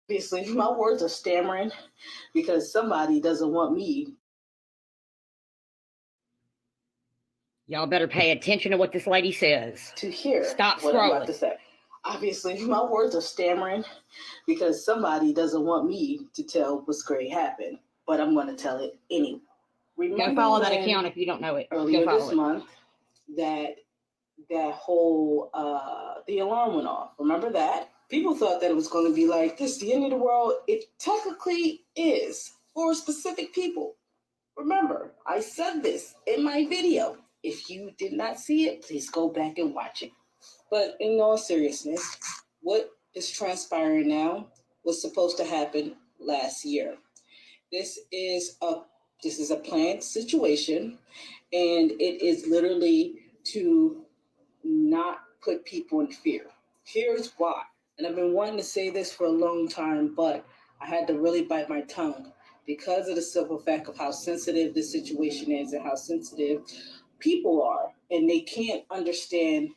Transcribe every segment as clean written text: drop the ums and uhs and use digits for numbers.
Obviously, my words are stammering because somebody doesn't want me. Y'all better pay attention to what this lady says. To hear Stop what I'm about scrolling. to say. Obviously, my words are stammering because somebody doesn't want me to tell what's going to happen, but I'm going to tell it anyway. Remember Go follow that account if you don't know it. Earlier Go follow this it. month, that whole the alarm went off. Remember that? People thought that it was going to be like this, the end of the world. It technically is for specific people. Remember, I said this in my video. If you did not see it, please go back and watch it. But in all seriousness, what is transpiring now was supposed to happen last year. This is a planned situation, and it is literally to not put people in fear. Here's why. And I've been wanting to say this for a long time, but I had to really bite my tongue because of the simple fact of how sensitive this situation is and how sensitive people are. And they can't understand,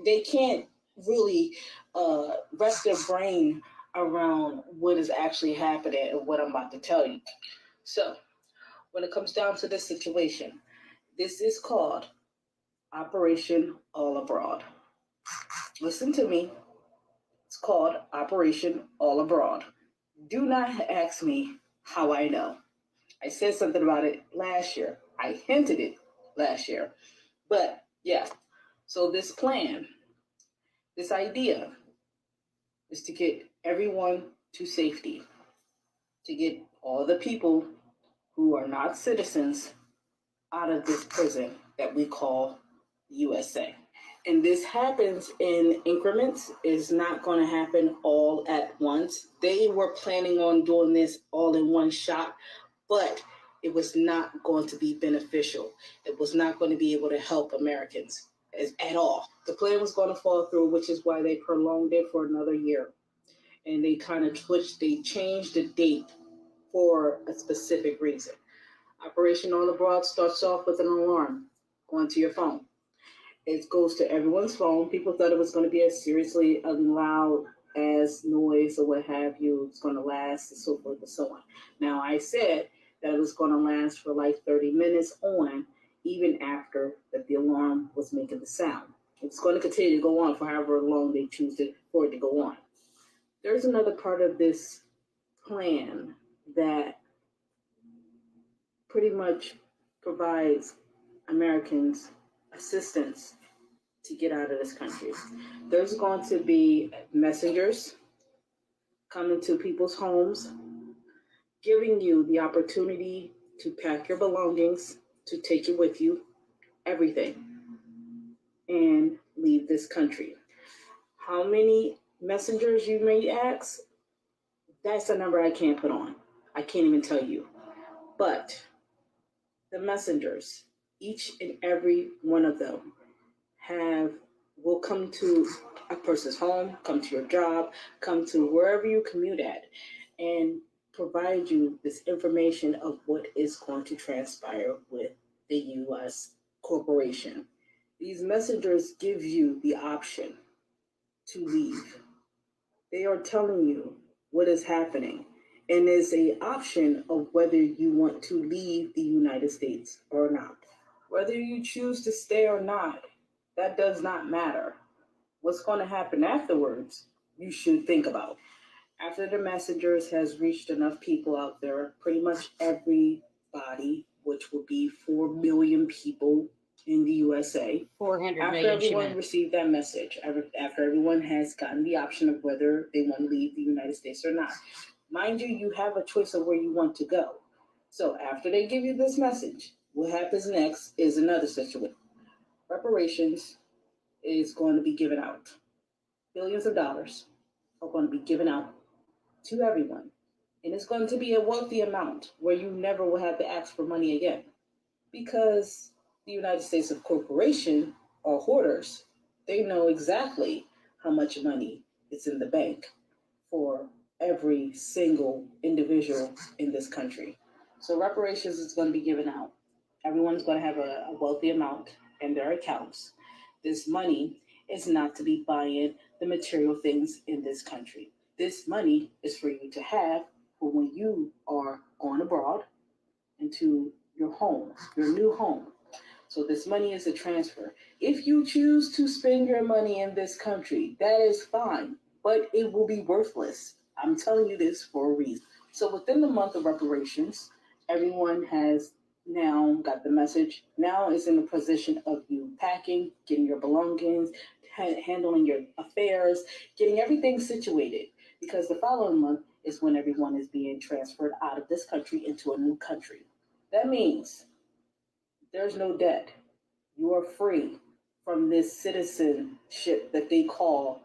they can't really wrap their brain around what is actually happening and what I'm about to tell you. So, when it comes down to this situation, this is called Operation All Abroad. Listen to me. It's called Operation All Abroad. Do not ask me how I know. I said something about it last year. I hinted it last year. But yeah, so this plan, this idea is to get everyone to safety, to get all the people who are not citizens out of this prison that we call USA. And this happens in increments. It's not going to happen all at once. They were planning on doing this all in one shot, but it was not going to be beneficial. It was not going to be able to help Americans at all. The plan was going to fall through, which is why they prolonged it for another year. And they kind of they changed the date for a specific reason. Operation All Abroad starts off with an alarm going to your phone. It goes to everyone's phone. People thought it was going to be as seriously loud as noise or what have you. It's going to last and so forth and so on. Now, I said that it was going to last for like 30 minutes on, even after that the alarm was making the sound. It's going to continue to go on for however long they choose for it to go on. There's another part of this plan that pretty much provides Americans assistance to get out of this country. There's going to be messengers coming to people's homes, giving you the opportunity to pack your belongings, to take it with you, everything, and leave this country. How many messengers, you may ask? That's a number I can't put on. I can't even tell you. But the messengers, each and every one of them, will come to a person's home, come to your job, come to wherever you commute at, and provide you this information of what is going to transpire with the U.S. corporation. These messengers give you the option to leave. They are telling you what is happening, and there's an option of whether you want to leave the United States or not. Whether you choose to stay or not, that does not matter. What's going to happen afterwards, you should think about. After the messengers has reached enough people out there, pretty much everybody, which will be 4 million people in the USA. 400 after million. Everyone received that message, after everyone has gotten the option of whether they want to leave the United States or not. Mind you, you have a choice of where you want to go. So after they give you this message, what happens next is another situation. Reparations is going to be given out. Billions of dollars are going to be given out to everyone. And it's going to be a wealthy amount where you never will have to ask for money again. Because the United States of corporation are hoarders. They know exactly how much money is in the bank for every single individual in this country. So reparations is going to be given out. Everyone's going to have a wealthy amount in their accounts. This money is not to be buying the material things in this country. This money is for you to have for when you are going abroad into your home, your new home. So this money is a transfer. If you choose to spend your money in this country, that is fine, but it will be worthless. I'm telling you this for a reason. So within the month of reparations, everyone has now got the message. Now is in the position of you packing, getting your belongings, handling your affairs, getting everything situated. Because the following month is when everyone is being transferred out of this country into a new country. That means there's no debt. You are free from this citizenship that they call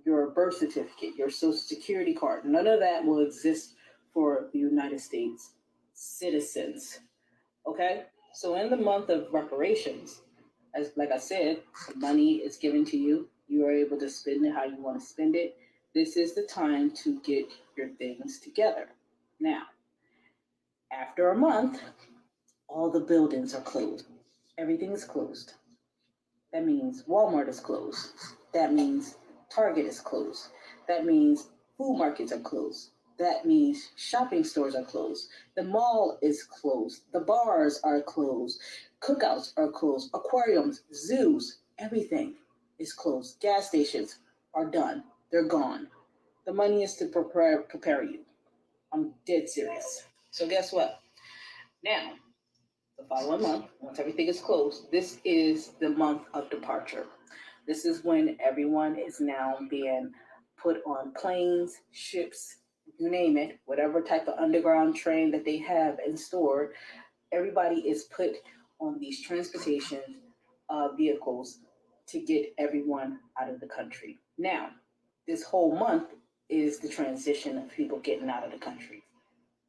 your birth certificate, your social security card. None of that will exist for the United States citizens. Okay? So in the month of reparations, as like I said, money is given to you. You are able to spend it how you want to spend it. This is the time to get your things together. Now, after a month, all the buildings are closed. Everything is closed. That means Walmart is closed. That means Target is closed. That means food markets are closed. That means shopping stores are closed. The mall is closed. The bars are closed. Cookouts are closed. Aquariums, zoos, everything is closed. Gas stations are done. They're gone. The money is to prepare you. I'm dead serious. So guess what? Now, the following month, once everything is closed, this is the month of departure. This is when everyone is now being put on planes, ships, you name it, whatever type of underground train that they have in store. Everybody is put on these transportation vehicles to get everyone out of the country. Now, this whole month is the transition of people getting out of the country.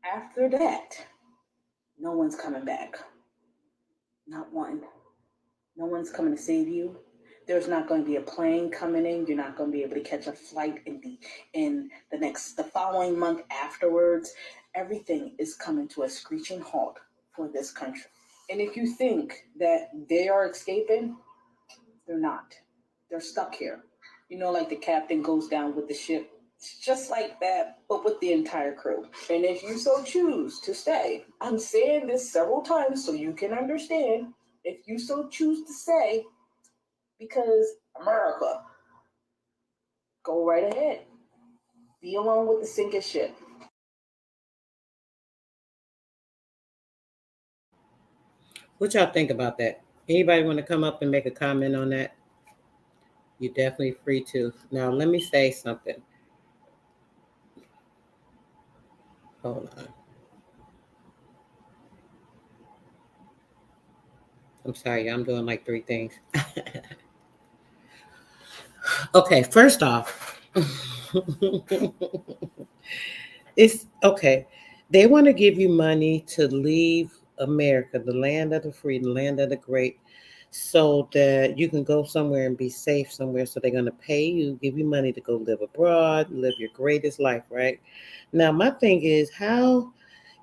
After that, no one's coming back. Not one. No one's coming to save you. There's not going to be a plane coming in. You're not going to be able to catch a flight in the following month afterwards. Everything is coming to a screeching halt for this country. And if you think that they are escaping, they're not. They're stuck here. You know, like the captain goes down with the ship. It's just like that, but with the entire crew. And if you so choose to stay, I'm saying this several times so you can understand. If you so choose to stay, because America, go right ahead. Be along with the sinking ship. What y'all think about that? Anybody want to come up and make a comment on that? You're definitely free to. Now, let me say something. Hold on. I'm sorry, I'm doing like 3 things. Okay, first off, it's okay. They want to give you money to leave America, the land of the free, the land of the great, so that you can go somewhere and be safe somewhere. So they're going to pay you, give you money to go live abroad, live your greatest life, right? Now, my thing is, how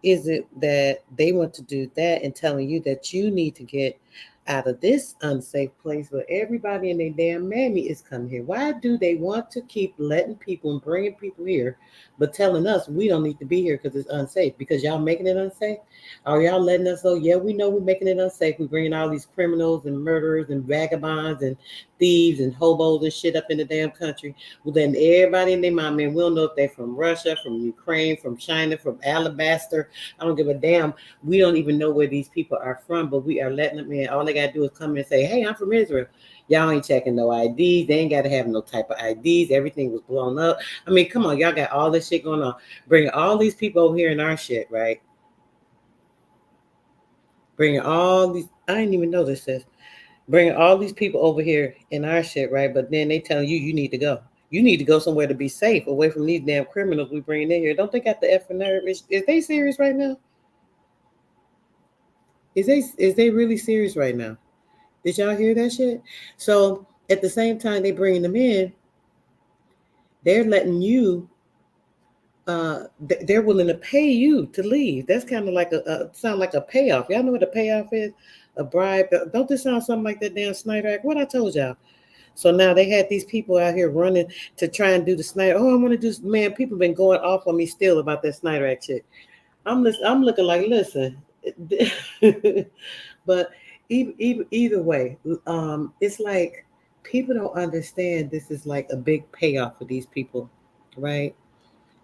is it that they want to do that and telling you that you need to get out of this unsafe place where everybody and their damn mammy is coming here? Why do they want to keep letting people and bringing people here, but telling us we don't need to be here because it's unsafe? Because y'all making it unsafe? Are y'all letting us know? Yeah, we know we're making it unsafe. We're bringing all these criminals and murderers and vagabonds and thieves and hobos and shit up in the damn country. Well, then everybody and their mama, and we'll know if they're from Russia, from Ukraine, from China, from Alabaster. I don't give a damn. We don't even know where these people are from, but we are letting them in. All they got to do is come in and say, hey, I'm from Israel. Y'all ain't checking no IDs. They ain't got to have no type of IDs. Everything was blown up. I mean, come on. Y'all got all this shit going on. Bringing all these people over here in our shit, right? Bringing all these, I didn't even know this says, bringing all these people over here in our shit, right? But then they telling you, you need to go. You need to go somewhere to be safe, away from these damn criminals we bringing in here. Don't they got the effing nerve? Is they serious right now? Is they really serious right now? Did y'all hear that shit? So at the same time they bringing them in, they're letting you. They're willing to pay you to leave. That's kind of like a sound like a payoff. Y'all know what a payoff is? A bribe. Don't this sound something like that damn Snyder Act? What I told y'all. So now they had these people out here running to try and do the Snyder. Oh, I'm gonna do, man. People been going off on me still about that Snyder Act shit. I'm looking like, listen, but either way, it's like people don't understand. This is like a big payoff for these people, right?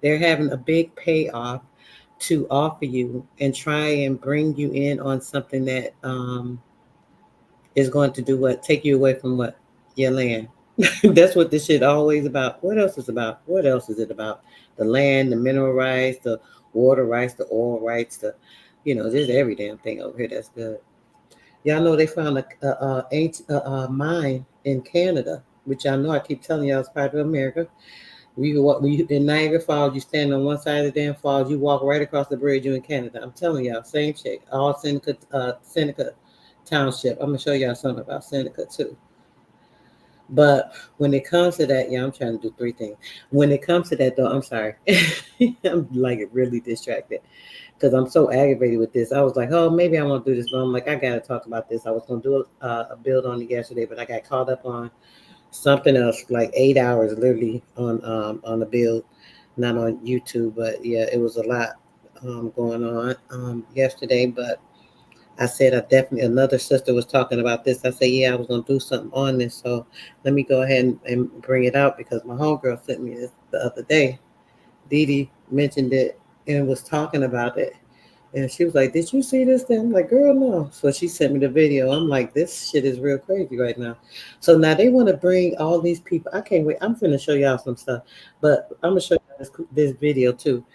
They're having a big payoff to offer you and try and bring you in on something that is going to do what? Take you away from what? Your land. That's what this shit always about. What else is about? What else is it about? The land, the mineral rights, the water rights, the oil rights, the, just every damn thing over here that's good. Y'all know they found a mine in Canada, which y'all know I keep telling y'all is part of America. In Niagara Falls, you stand on one side of the damn falls, you walk right across the bridge, you in Canada. I'm telling y'all, same shit. All Seneca Township. I'm gonna show y'all something about Seneca too. But when it comes to that, I'm trying to do three things. When it comes to that, though, I'm sorry. I'm like really distracted because I'm so aggravated with this. I was like, oh, maybe I won't do this, but I'm like, I got to talk about this. I was going to do a build on it yesterday, but I got caught up on something else, like 8 hours literally on the build, not on YouTube. But yeah, it was a lot going on yesterday, but I said another sister was talking about this. I said, yeah, I was going to do something on this. So let me go ahead and bring it out because my homegirl sent me this the other day. Dee Dee mentioned it and was talking about it. And she was like, did you see this thing? I'm like, girl, no. So she sent me the video. I'm like, this shit is real crazy right now. So now they want to bring all these people. I can't wait. I'm going to show y'all some stuff. But I'm going to show you this video too.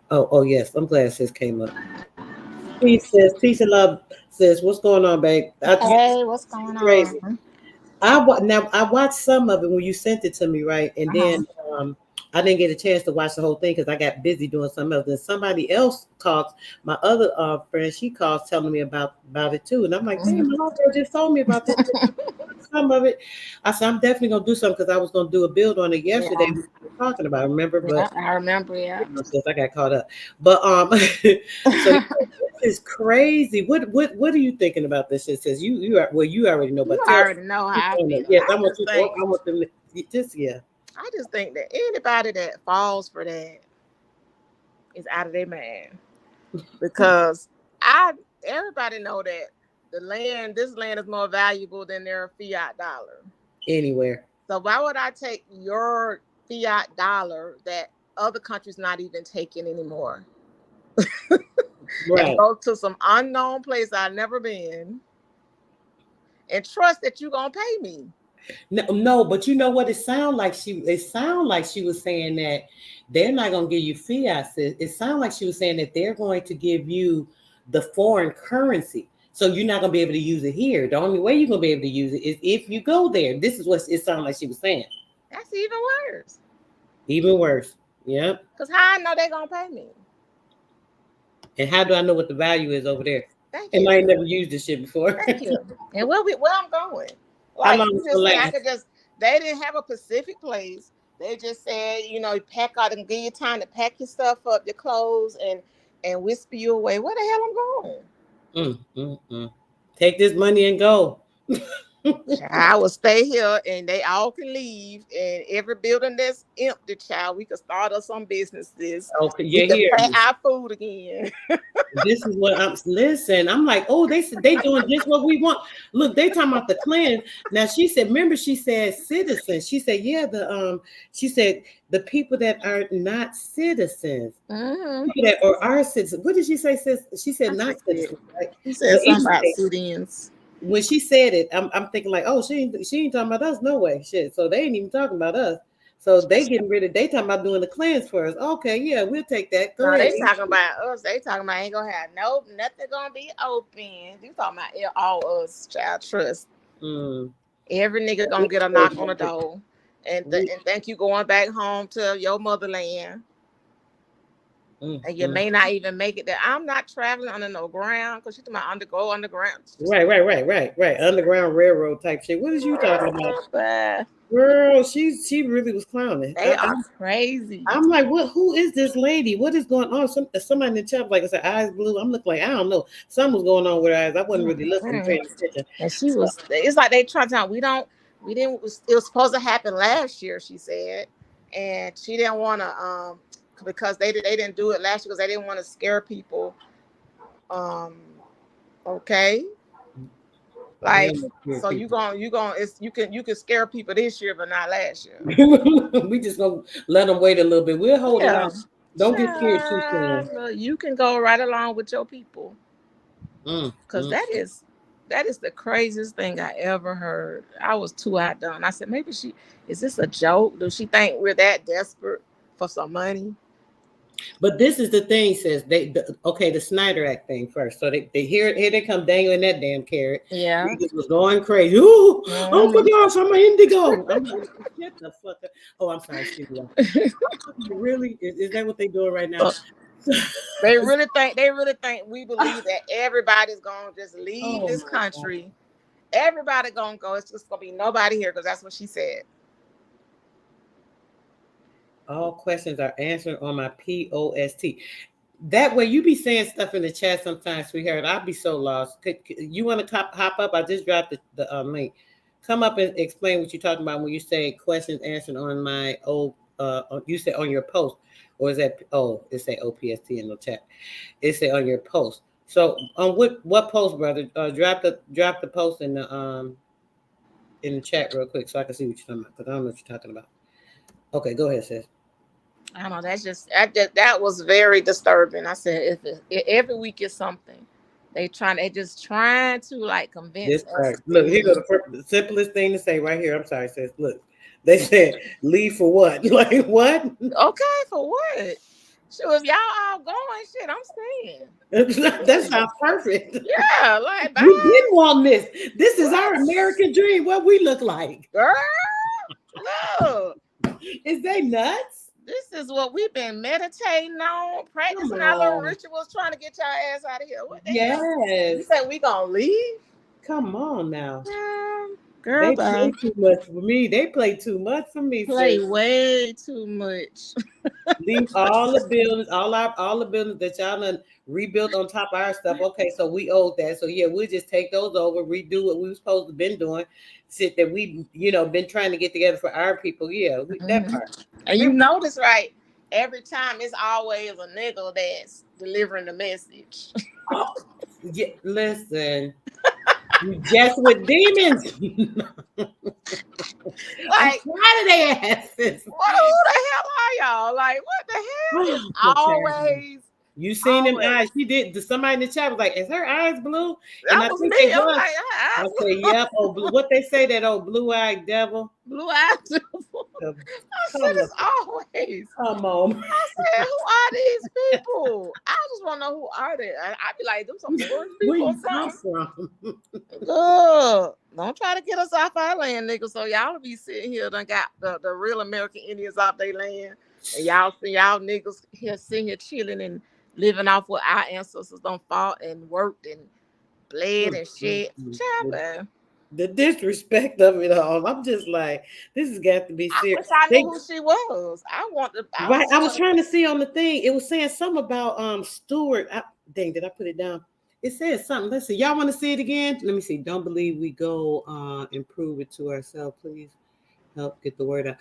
Oh, yes. I'm glad sis came up. Peace, sis. Peace and love, sis. What's going on, babe? Hey, what's going crazy. on? I watched some of it when you sent it to me, right? And then I didn't get a chance to watch the whole thing because I got busy doing something else. Then somebody else calls, my other friend, she calls telling me about it too. And I'm like, damn, my homegirl just told me about this. Some of it. I said, I'm definitely gonna do something because I was gonna do a build on it yesterday. Yeah. We were talking about, remember? Yeah, but I remember, yeah. Since I got caught up. But so this is crazy. What are you thinking about this? It says you already know, but you already know how I feel. Yes, I want them to just I just think that anybody that falls for that is out of their mind. Because everybody know that this land is more valuable than their fiat dollar. Anywhere. So why would I take your fiat dollar that other countries not even taking anymore? Right. And go to some unknown place I've never been and trust that you're gonna pay me. No, but you know what? It sounded like she was saying that they're not gonna give you fiat. It sounded like she was saying that they're going to give you the foreign currency. So you're not gonna be able to use it here. The only way you're gonna be able to use it is if you go there. This is what it sounded like she was saying. That's even worse. Even worse. Yep. Because how I know they're gonna pay me? And how do I know what the value is over there? Thank you. And I ain't never used this shit before. Thank you. And where I'm going? Like, how long they didn't have a specific place. They just said, pack out and give you time to pack your stuff up, your clothes, and whisper you away. Where the hell I'm going? Take this money and go. I will stay here and they all can leave. And every building that's empty, child, we can start us some businesses. Okay, we can plant our food again. This is what I'm like, oh, they doing just what we want. Look, they talking about the Klan. Now she said citizens. She said, yeah, she said the people that are not citizens, people that are citizens. What did she say? She said not citizens, right? She said something about citizens. When she said it, I'm thinking like, oh, she ain't talking about us, no way, shit. So they ain't even talking about us. So they getting rid of. They talking about doing the clans for us. Okay, yeah, we'll take that. Go ahead. They talking about us. They talking about ain't gonna have nothing gonna be open. You talking about all us, child, trust. Every nigga gonna get a knock on the door, and think you going back home to your motherland. And you may not even make it there. I'm not traveling under no ground because she's talking about underground. Right. Underground railroad type shit. What is you talking about? Girl, she really was clowning. They are crazy. I'm like, who is this lady? What is going on? Somebody in the chat, like I said, eyes blue. I'm looking like, I don't know. Something was going on with her eyes. I wasn't really listening, paying attention. And it's like they trying to tell we don't We didn't. It was supposed to happen last year, she said, and she didn't want to because they didn't do it last year because they didn't want to scare people. Okay, like so you can scare people this year, but not last year. We just gonna let them wait a little bit. We'll hold it Yeah. out. Don't get scared too soon. Child, you can go right along with your people. Because that is the craziest thing I ever heard. I was too outdone. I said, maybe is this a joke? Does she think we're that desperate for some money? But this is the thing, says the Snyder Act thing first. So they here they come dangling that damn carrot. Yeah. Niggas was going crazy. Ooh, oh my gosh, I'm an indigo. I'm like, get the fuck up. Oh, I'm sorry, Stevie. Really? Is that what they're doing right now? They really think we believe that everybody's gonna just leave this country. God. Everybody gonna go. It's just gonna be nobody here because that's what she said. All questions are answered on my POST. That way, you be saying stuff in the chat sometimes, sweetheart. I'll be so lost. You want to hop up? I just dropped the link. Come up and explain what you're talking about when you say questions answered on my old. You say on your post, or is that? Oh, it say OPST in the chat. It say on your post. So on what post, brother? Drop the post in the chat real quick so I can see what you're talking about because I don't know what you're talking about. Okay, go ahead, sis. I don't know. That was very disturbing. I said, if every week is something, they just trying to like convince us. Right. Look, here goes the simplest thing to say right here. I'm sorry, sis. Look, they said leave for what? Like what? Okay, for what? Sure, if y'all all going, shit, I'm staying. That sounds perfect. Yeah, like bye. We didn't want this. This is our American dream. What we look like, girl. Look. Is they nuts? This is what we've been meditating on, practicing our little rituals, trying to get y'all ass out of here. What the hell? You say we gonna leave? Come on now. Girl, they play too much for me. They play too much for me. Play way too much. Leave all the buildings, all the buildings that y'all done rebuilt on top of our stuff. Okay, so we owed that. So yeah, we'll just take those over, redo what we were supposed to been doing. Shit that we, been trying to get together for our people. Yeah, that part. And you notice, right? Every time it's always a nigga that's delivering the message. Oh, yeah, listen. You just with demons. Like, why do they asses? Who the hell are y'all? Like, what the hell? It's always. You seen them eyes? She did. Somebody in the chat was like, "Is her eyes blue?" And I think me. I'm like, I say, "Yep." Oh, blue. What they say that blue-eyed devil? Blue-eyed devil. I said it's always. Come on. I said, who are these people? I just want to know who are they. I'd be like, them some foreign people. Where you come from? Good. Don't try to get us off our land, nigga. So y'all be sitting here done got the real American Indians off their land, and y'all niggas here sitting here chilling and living off what our ancestors done fought and worked and bled and shit. Child, the disrespect of it all. I'm just like, this has got to be serious. I wish I knew who she was. I was trying to see on the thing. It was saying something about Stewart. Dang, did I put it down? It says something. Let's see. Y'all want to see it again? Let me see. Don't believe we go improve it to ourselves. Please help get the word out.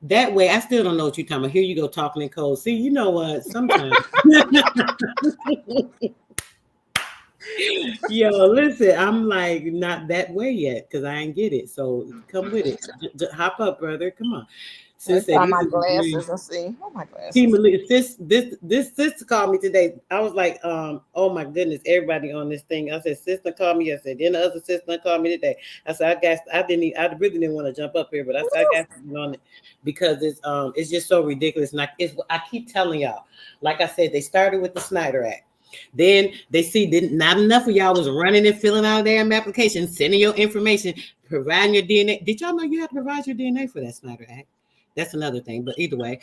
That way, I still don't know what you're talking about. Here you go talking in code. See, you know what? Sometimes. Yo, listen, I'm like not that way yet because I ain't get it. So come with it. Hop up, brother. Come on. Sis said, my glasses and see. Oh, my glasses. This sister called me today. I was like, oh my goodness, everybody on this thing. I said, sister called me yesterday. Then the other sister called me today. I said, I really didn't want to jump up here, but I said I got to be on it because it's just so ridiculous. And I keep telling y'all, like I said, they started with the Snyder Act. Then they see not enough of y'all was running and filling out their application, sending your information, providing your DNA. Did y'all know you had to provide your DNA for that Snyder Act? That's another thing, but either way,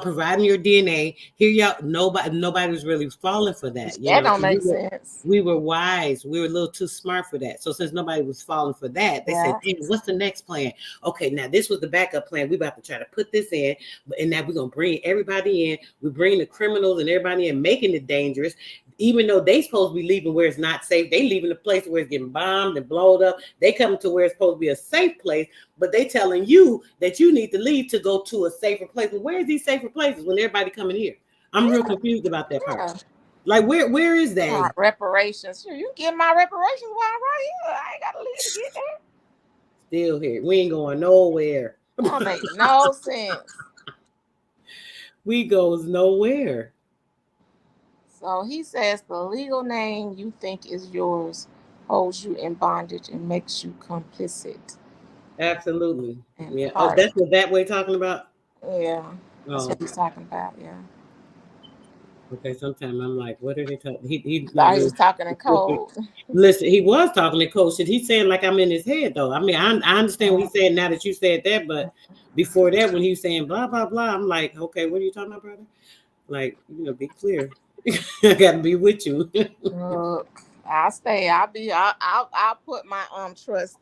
providing your DNA. Here, y'all, nobody was really falling for that. That don't make sense. We were wise. We were a little too smart for that. So since nobody was falling for that, they said, hey, "What's the next plan?" Okay, now this was the backup plan. We about to try to put this in, and now we're gonna bring everybody in. We bring the criminals and everybody in, making it dangerous. even though they supposed to be leaving where it's not safe, they leaving the place where it's getting bombed and blown up. They coming to where it's supposed to be a safe place, but they telling you that you need to leave to go to a safer place. Well, where is these safer places when everybody coming here? I'm real confused about that part. Like, where is that? Reparations. Sure, you get my reparations while I'm right here. I ain't got to leave to get there. Still here. We ain't going nowhere. That makes no sense. We goes nowhere. So he says the legal name you think is yours holds you in bondage and makes you complicit. Absolutely. And Yeah. Oh, that's what that way talking about? Yeah. That's what he's talking about. Yeah. Okay, sometimes I'm like, what are they talking? He was talking in code. Listen, he was talking in code shit. He's saying like I'm in his head though. I mean, I understand what he's saying now that you said that, but before that, when he was saying blah blah blah, I'm like, okay, what are you talking about, brother? Like, be clear. I gotta be with you. I'll stay. I'll put my trust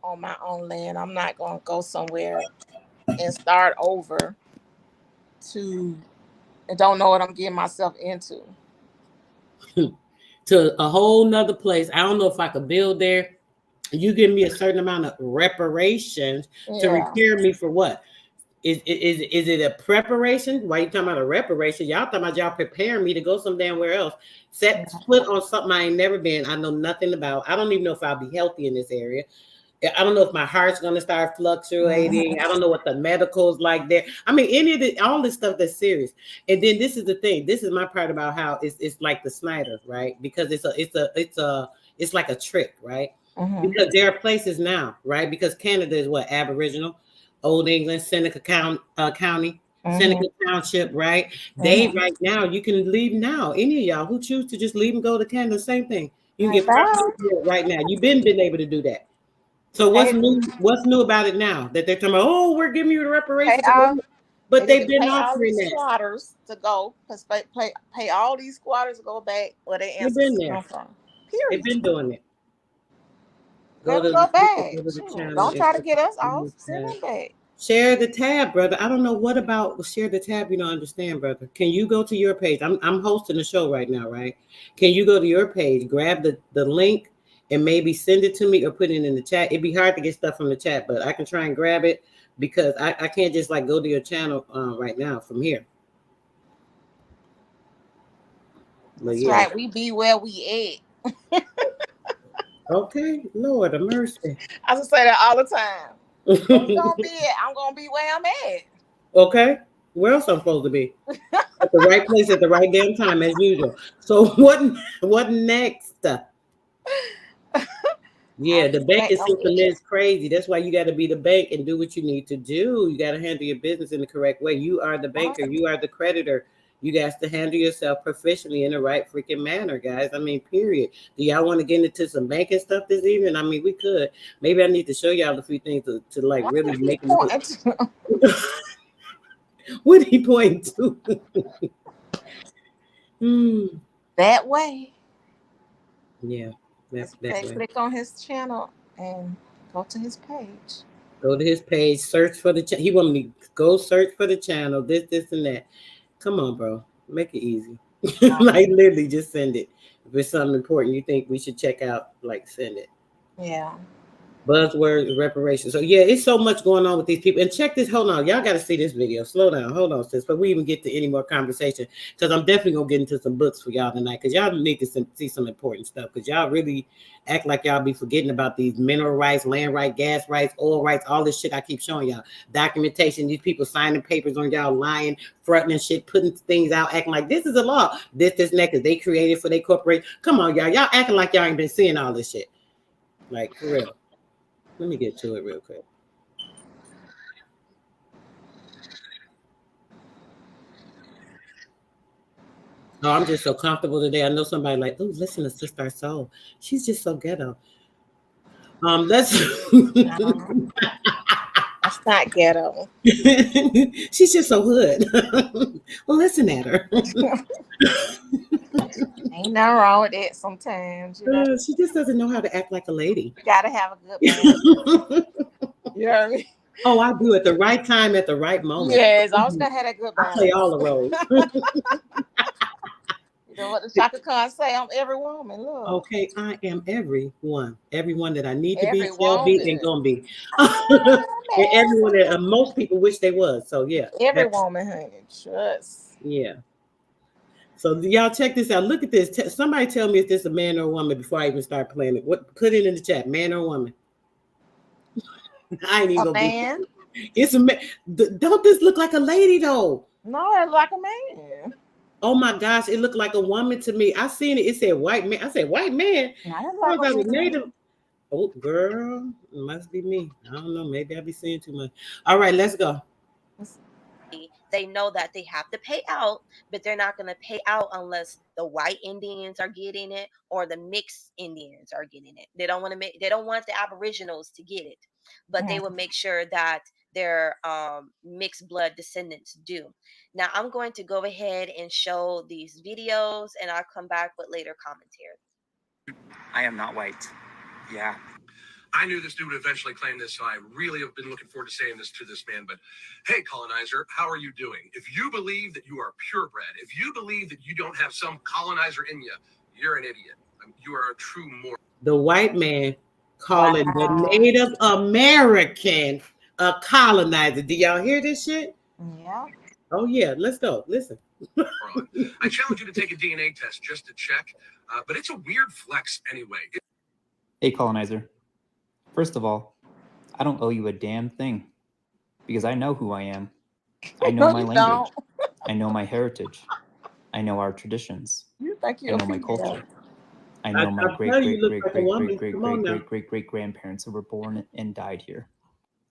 on my own land. I'm not gonna go somewhere and start over and don't know what I'm getting myself into. To a whole nother place. I don't know if I could build there. You give me a certain amount of reparations to repair me for what? Is it a preparation? Why you talking about a reparation? Y'all talking about y'all preparing me to go some damn where else. Set foot on something I ain't never been. I know nothing about. I don't even know if I'll be healthy in this area. I don't know if my heart's gonna start fluctuating. I don't know what the medical's like there. I mean, all this stuff that's serious. And then this is the thing. This is my part about how it's like the Snyder, right? Because it's like a trick, right? Because there are places now, right? Because Canada is what? Aboriginal, Old England, Seneca County, Seneca Township, right? They right now, you can leave now. Any of y'all who choose to just leave and go to Canada, same thing. You can get right now. You've been able to do that. So what's new? What's new about it now that they're talking about? Oh, we're giving you the reparations, but they've been offering that. Squatters to go, pay all these squatters to go back where they come from. Period. They've been doing it. Go back. Don't try to get us off. Send them back. Share the tab, brother. I don't know what about share the tab. You don't understand, brother. Can you go to your page? I'm hosting the show right now, right? Can you go to your page, grab the link, and maybe send it to me or put it in the chat? It'd be hard to get stuff from the chat, but I can try and grab it because I can't just like go to your channel right now from here. That's right. We be where we at. Okay, Lord of mercy. I just say that all the time. I'm gonna be where I'm at. Okay. Where else I'm supposed to be? At the right place at the right damn time as usual. So what next? Yeah, the banking system is crazy. That's why you got to be the bank and do what you need to do. You got to handle your business in the correct way. You are the banker. You are the creditor. You guys to handle yourself professionally in the right freaking manner, guys. I mean, period. Do y'all want to get into some banking stuff this evening? I mean, we could. Maybe I need to show y'all a few things to like really make it. What did he point to? That way. Yeah. Click on his channel and go to his page. Go to his page, search for the channel. He want me to go search for the channel, this, and that. Come on, bro. Make it easy. Like literally just send it. If it's something important you think we should check out, like send it. Yeah. Buzzword reparations. So yeah, it's so much going on with these people. And check this. Hold on, y'all got to see this video. Slow down. Hold on, sis. But we even get to any more conversation because I'm definitely gonna get into some books for y'all tonight because y'all need to see some important stuff because y'all really act like y'all be forgetting about these mineral rights, land rights, gas rights, oil rights, all this shit I keep showing y'all. Documentation. These people signing papers on y'all, lying, fronting and shit, putting things out, acting like this is a law. This next they created for their corporation. Come on, y'all. Y'all acting like y'all ain't been seeing all this shit. Like for real. Let me get to it real quick. Oh, I'm just so comfortable today. I know somebody like, oh, listen to Sister Soul. She's just so ghetto. That's that's not ghetto. She's just so hood. Well, listen at her. Ain't nothing wrong with it sometimes. You know? She just doesn't know how to act like a lady. You gotta have a good man. You know what I mean? Oh, I do at the right time, at the right moment. Yes, I was gonna have a good balance. I play all the roles. know what the Shaka Khan say? I'm every woman. Look. Okay, I am everyone that I need to be, Every shall be, woman. and gonna be. I'm And everyone that every most people wish they was. So yeah, Every woman, honey. Trust. yeah. So y'all check this out. Look at this. Somebody tell me if this is a man or a woman before I even start playing it. What? Put it in the chat, man or woman. I ain't even A gonna man? It's a man. Don't this look like a lady though? No, it's like a man. Oh my gosh, it looked like a woman to me. I seen it. It said white man. I said white man. No, I it's was like like a native. Oh girl, it must be me. I don't know. Maybe I'll be seeing too much. All right, let's go. They know that they have to pay out, but they're not going to pay out unless the white Indians are getting it or the mixed Indians are getting it. They don't want the Aboriginals to get it, but they will make sure that their mixed blood descendants do. Now I'm going to go ahead and show these videos, and I'll come back with later commentary. I am not white. Yeah. I knew this dude would eventually claim this, so I really have been looking forward to saying this to this man. But hey, colonizer, how are you doing? If you believe that you are purebred, if you believe that you don't have some colonizer in you, you're an idiot. You are a true moron. The white man calling the Native American a colonizer. Do y'all hear this shit? Yeah. Oh yeah, let's go. Listen. I challenge you to take a DNA test just to check, but it's a weird flex anyway. Hey, colonizer. First of all, I don't owe you a damn thing because I know who I am. I know my language. I know my heritage. I know our traditions. You think I know my culture. I know my great grandparents who were born and died here,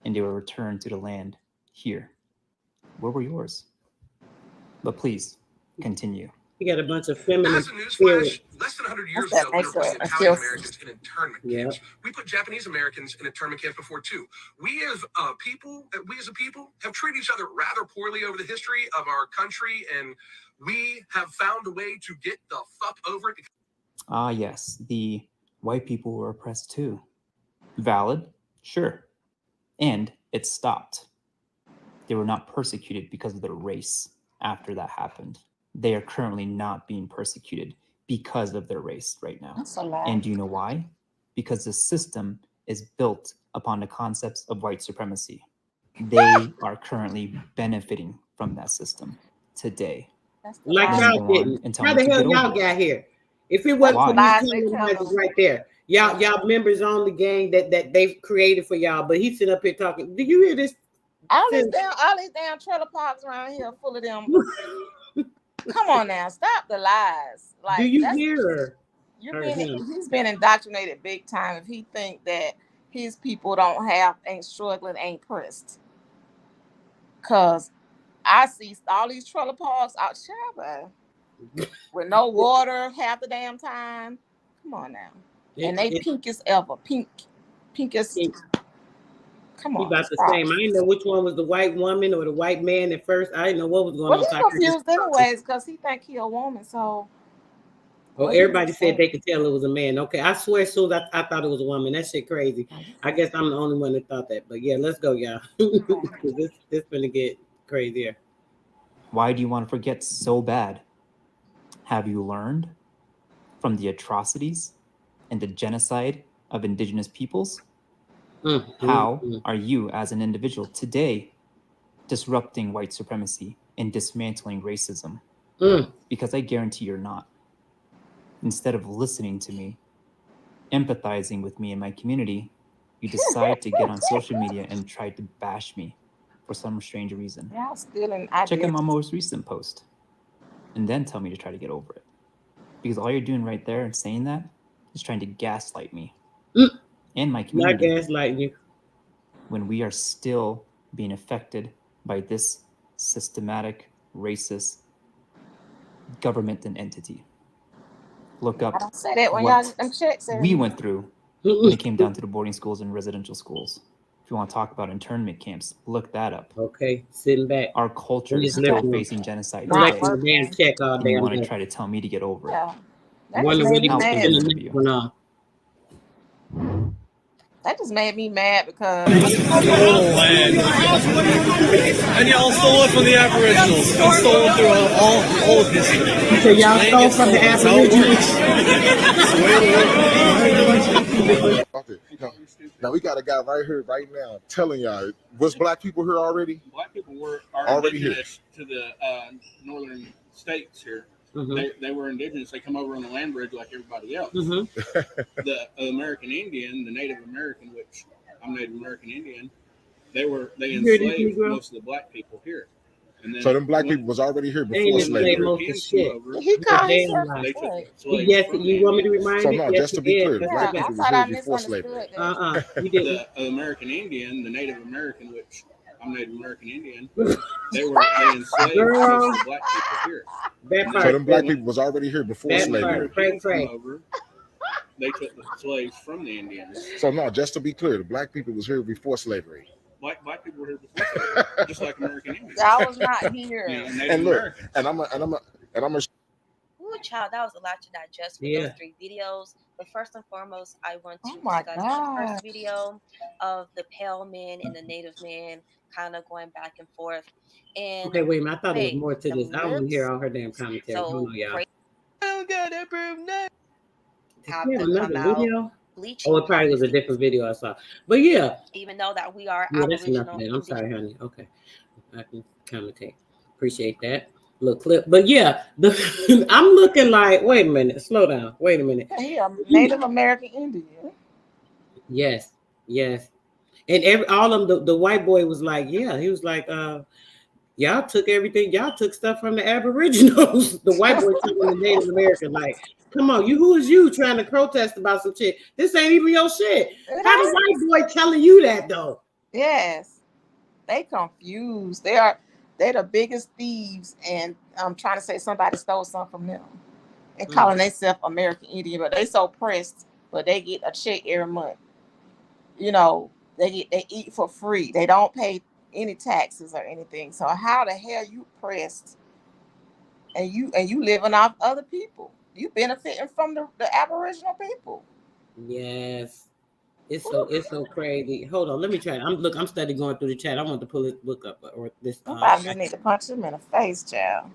and they were returned to the land here. Where were yours? But please continue. You got a bunch of feminine. As a newsflash, less than 100 years ago, we were putting Italian Americans in internment camps. We put Japanese Americans in internment camps before too. We as a people have treated each other rather poorly over the history of our country, and we have found a way to get the fuck over it. Ah, yes, the white people were oppressed too. Valid, sure. And it stopped. They were not persecuted because of their race after that happened. They are currently not being persecuted because of their race right now. That's a lie. And do you know why? Because the system is built upon the concepts of white supremacy. They are currently benefiting from that system today. Like y'all didn't. How the hell y'all got here? If it wasn't for these colonizers right there, y'all members only gang that they've created for y'all, but he's sitting up here talking. Do you hear this? All these damn trailer parks around here full of them. Come on now, stop the lies. Like, do you hear her? He's been indoctrinated big time if he think that his people ain't struggling, ain't pressed. Cause I see all these trailer parks out Shabba with no water half the damn time. Come on now. And they pink as ever. Pinkest. Come on. About the same. I didn't know which one was the white woman or the white man at first. I didn't know what was going on. Well, he's confused anyways because he think he a woman. So. Well, everybody said they could tell it was a man. Okay, I swear, as soon as I thought it was a woman. That shit crazy. I guess I'm the only one that thought that. But yeah, let's go, y'all. this gonna get crazier. Why do you want to forget so bad? Have you learned from the atrocities and the genocide of Indigenous peoples? How are you as an individual today disrupting white supremacy and dismantling racism? Because I guarantee you're not. Instead of listening to me, empathizing with me and my community, you decide to get on social media and try to bash me for some strange reason. Check out my most recent post and then tell me to try to get over it. Because all you're doing right there and saying that is trying to gaslight me and my community. Not gaslighting you. When we are still being affected by this systematic, racist government and entity. Look up what we went through when it came down to the boarding schools and residential schools. If you want to talk about internment camps, look that up. Okay, sitting back. Our culture is still facing genocide today. And you want to try to tell me to get over it. Wonder what he was That just made me mad because land. And y'all stole it from the Aboriginals. It's been stolen through all of history. So y'all stole from the Aboriginals. Now we got a guy right here, right now, telling y'all, was black people here already? Black people are already indigenous here to the northern states here. Mm-hmm. They were indigenous. They come over on the land bridge like everybody else. Mm-hmm. The American Indian, the Native American, which I'm Native American Indian, they enslaved most of the black people here. And then so them black people was already here before slavery. Europeans came over. he called himself They took Yes, slaves from you want me to remind So you? no, Yes, just to be clear, the yes, black yes. people was here before slavery. You didn't. The American Indian, the Native American, which I'm Native American Indian, they enslaved most of the black people here. So them black people was already here before slavery. Europeans come over. They took the slaves from the Indians. So no, just to be clear, the black people was here before slavery. Black people were here before slavery, just like American Indians. I was not here. And look, and I'm a Ooh, child, that was a lot to digest with those 3 videos. But first and foremost, I want to discuss the first video of the pale men and the native men kind of going back and forth. And okay, wait a minute. I thought there was more to this. I don't want to hear all her damn commentary. So, Hold on, y'all. I don't got that proof now. Have Yeah, to another come out video? bleaching. Oh, it probably was a different video I saw. But yeah. Even though that we are that's Aboriginal. enough. I'm sorry, honey. Okay. I can commentate. Appreciate that. Little clip. But yeah, I'm looking like, wait a minute, slow down. Wait a minute. He a Native American Indian. Yes, yes. And all of them, the white boy was like, yeah, he was like, y'all took everything, y'all took stuff from the Aboriginals. The white boy took from the Native American, like, come on, who is you trying to protest about some shit? This ain't even your shit. How the white boy telling you that though? Yes. They confused. They're the biggest thieves, and I'm trying to say somebody stole something from them and calling themselves American Indian, but they so pressed, but they get a check every month. You know, they eat for free. They don't pay any taxes or anything. So how the hell you pressed and you living off other people? You benefiting from the Aboriginal people. Yes. It's so crazy. Hold on, let me try it. I'm studying going through the chat. I want to pull this book up or this. Somebody need to punch him in the face, child.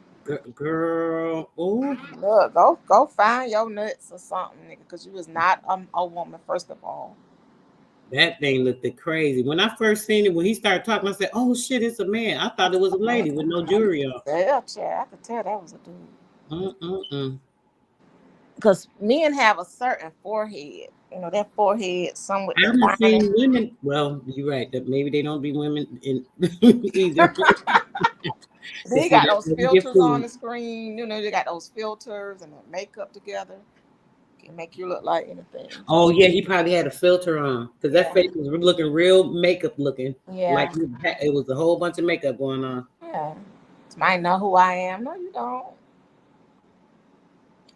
Girl, oh look, go find your nuts or something, nigga, because you was not a woman first of all. That thing looked crazy. When I first seen it, when he started talking, I said, "Oh shit, it's a man." I thought it was a lady with no jewelry on. Yeah, child, I could tell that was a dude. Because men have a certain forehead. You know, that forehead somewhere. I haven't seen women. Well, you're right. That maybe they don't be women in either. They got those filters on the screen. You know, they got those filters and the makeup together. Can make you look like anything. Oh yeah, he probably had a filter on because that face was looking real makeup looking. Yeah, like it was a whole bunch of makeup going on. Yeah, you might know who I am. No, you don't.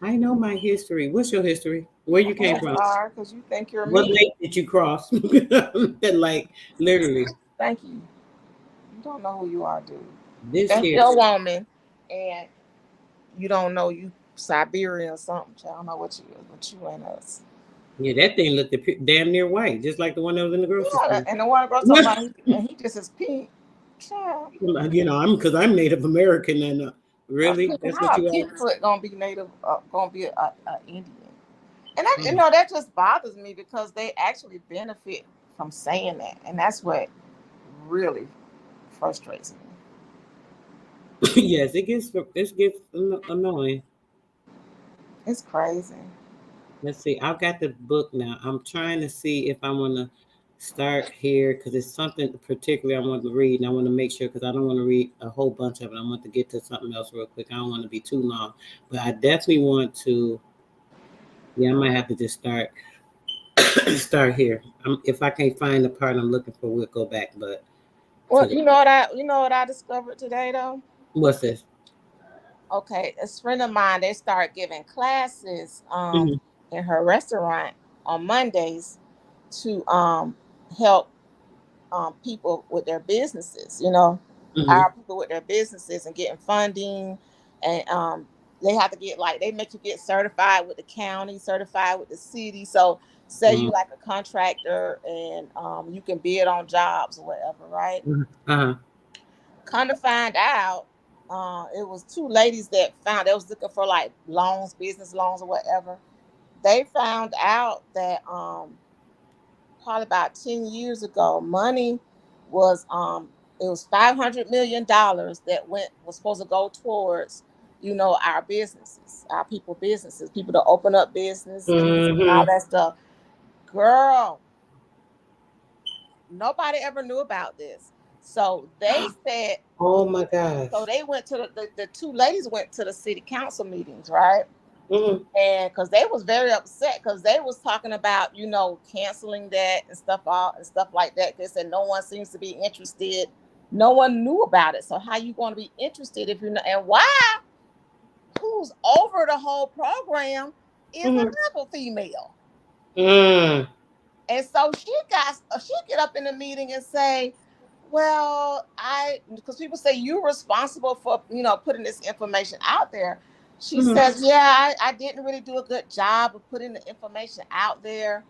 I know my history. What's your history? Where you came from? Because you think you're what me. lake did you cross? Like literally. Thank you. You don't know who you are, dude. This That's your woman, and you don't know you Siberian or something. I don't know what you is, but you ain't us. Yeah, that thing looked damn near white, just like the one that was in the grocery store. And the one grocery store, and he just is pink. Child. You know, because I'm Native American, and really, that's what you are. Pink gonna be Native, gonna be a Indian, and that you know that just bothers me because they actually benefit from saying that, and that's really frustrates me. Yes, it gets annoying. It's crazy. Let's see. I've got the book now. I'm trying to see if I want to start here because it's something particular I want to read, and I want to make sure because I don't want to read a whole bunch of it. I want to get to something else real quick. I don't want to be too long, but I definitely want to. Yeah, I might have to just start here. If I can't find the part I'm looking for, we'll go back. But well, you know what I discovered today though. What's this? Okay, a friend of mine, they start giving classes in her restaurant on Mondays to help people with their businesses, you know, hire people with their businesses and getting funding. And they have to get they make you get certified with the county, certified with the city. So say you like a contractor and you can bid on jobs or whatever, right? Uh-huh. Come to find out, it was two ladies that was looking for like loans, business loans or whatever. They found out that probably about 10 years ago, money was it was $500 million that was supposed to go towards, our businesses, our people to open up businesses and all that stuff. Girl, nobody ever knew about this. So they said, oh my gosh. So they went to the two ladies went to the city council meetings, right? Mm-hmm. And because they was very upset because they was talking about, canceling that and stuff like that. They said no one seems to be interested. No one knew about it. So how you going to be interested if you're not? And why? Who's over the whole program is another female. Mm. And so she get up in the meeting and say, well, because people say you're responsible for, putting this information out there. She says, yeah, I didn't really do a good job of putting the information out there.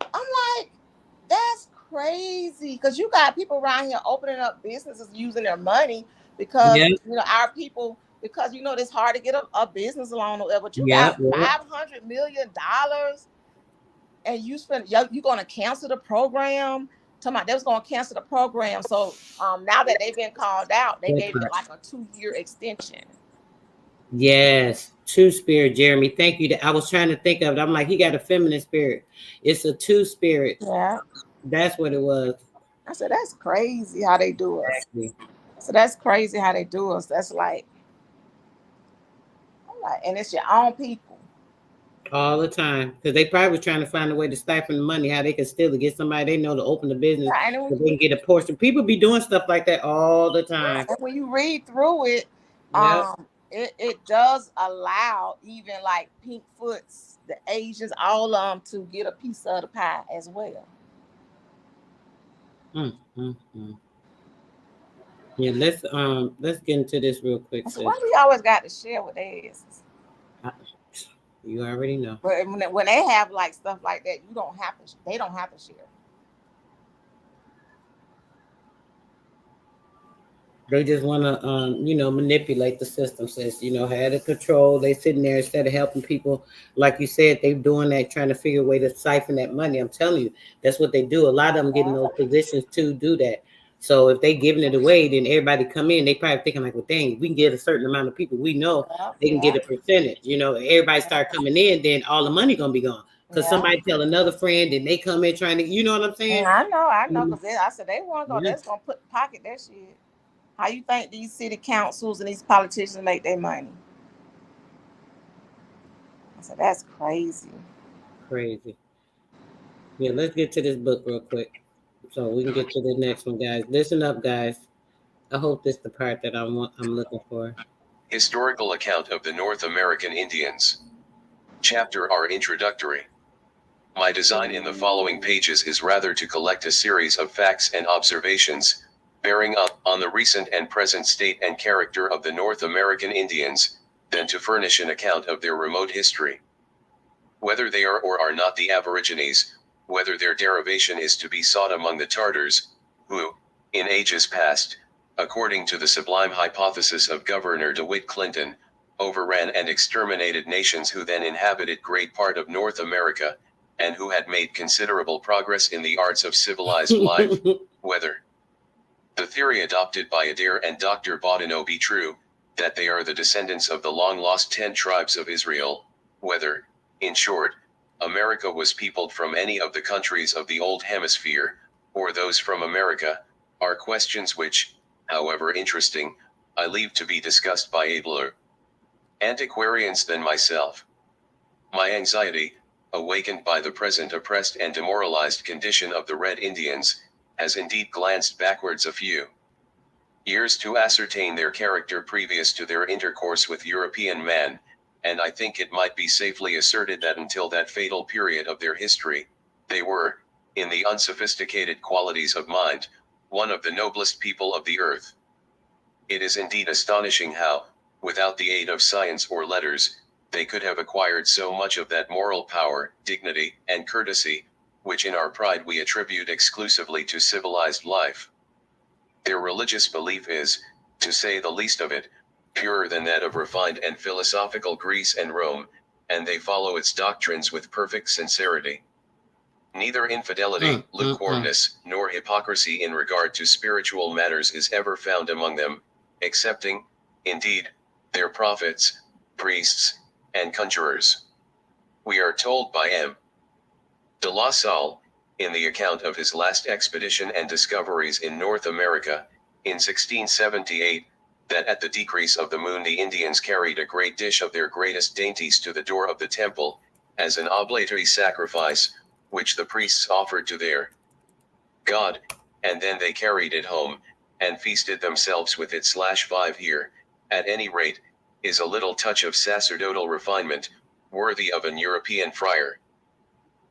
I'm like, that's crazy. Because you got people around here opening up businesses using their money because, our people, because, it's hard to get a business loan or whatever. But you got $500 million and you're going to cancel the program. Talking about they was going to cancel the program. So now that they've been called out, they gave it like a 2-year extension. Yes, two-spirit, Jeremy. Thank you. I was trying to think of it. I'm like, he got a feminine spirit. It's a two-spirit. Yeah. That's what it was. I said, that's crazy how they do us. Exactly. So that's crazy how they do us. That's like, and it's your own people. All the time. Because they probably was trying to find a way to stifle the money, how they can steal it, get somebody they know to open the business so they can get a portion. People be doing stuff like that all the time. And when you read through it, it does allow even like Pinkfoots, the Asians, all of them to get a piece of the pie as well. Yeah, let's get into this real quick. So why we always got to share with their asses? You already know. But when they have like stuff like that, they don't have to share. They just want to, manipulate the system. Says, had a control. They sitting there instead of helping people. Like you said, they doing that, trying to figure a way to siphon that money. I'm telling you, that's what they do. A lot of them get in those positions to do that. So if they giving it away, then everybody come in. They probably thinking like, well, dang, we can get a certain amount of people. We know they can get a percentage. Everybody start coming in, then all the money gonna be gone. Because somebody tell another friend, and they come in trying to, you know what I'm saying? I know. Because I said they want to go. That's gonna pocket that shit. How you think these city councils and these politicians make their money? I said that's crazy. Crazy. Yeah, let's get to this book real quick, so we can get to the next one, guys. Listen up, guys. I hope this is the part that I'm looking for. Historical account of the North American Indians. Chapter are introductory. My design in the following pages is rather to collect a series of facts and observations, bearing up on the recent and present state and character of the North American Indians, than to furnish an account of their remote history. Whether they are or are not the Aborigines, whether their derivation is to be sought among the Tartars, who, in ages past, according to the sublime hypothesis of Governor DeWitt Clinton, overran and exterminated nations who then inhabited great part of North America, and who had made considerable progress in the arts of civilized life, whether the theory adopted by Adair and Dr. Boudinot be true, that they are the descendants of the long-lost 10 tribes of Israel, whether, in short, America was peopled from any of the countries of the Old Hemisphere, or those from America, are questions which, however interesting, I leave to be discussed by abler antiquarians than myself. My anxiety, awakened by the present oppressed and demoralized condition of the Red Indians, has indeed glanced backwards a few years to ascertain their character previous to their intercourse with European man, and I think it might be safely asserted that until that fatal period of their history, they were, in the unsophisticated qualities of mind, one of the noblest people of the earth. It is indeed astonishing how, without the aid of science or letters, they could have acquired so much of that moral power, dignity, and courtesy, which in our pride we attribute exclusively to civilized life. Their religious belief is, to say the least of it, purer than that of refined and philosophical Greece and Rome, and they follow its doctrines with perfect sincerity. Neither infidelity, lukewarmness, nor hypocrisy in regard to spiritual matters is ever found among them, excepting, indeed, their prophets, priests, and conjurers. We are told by M. de La Salle, in the account of his last expedition and discoveries in North America, in 1678, that at the decrease of the moon the Indians carried a great dish of their greatest dainties to the door of the temple, as an oblatory sacrifice, which the priests offered to their God, and then they carried it home, and feasted themselves with it. 5 here, at any rate, is a little touch of sacerdotal refinement, worthy of an European friar.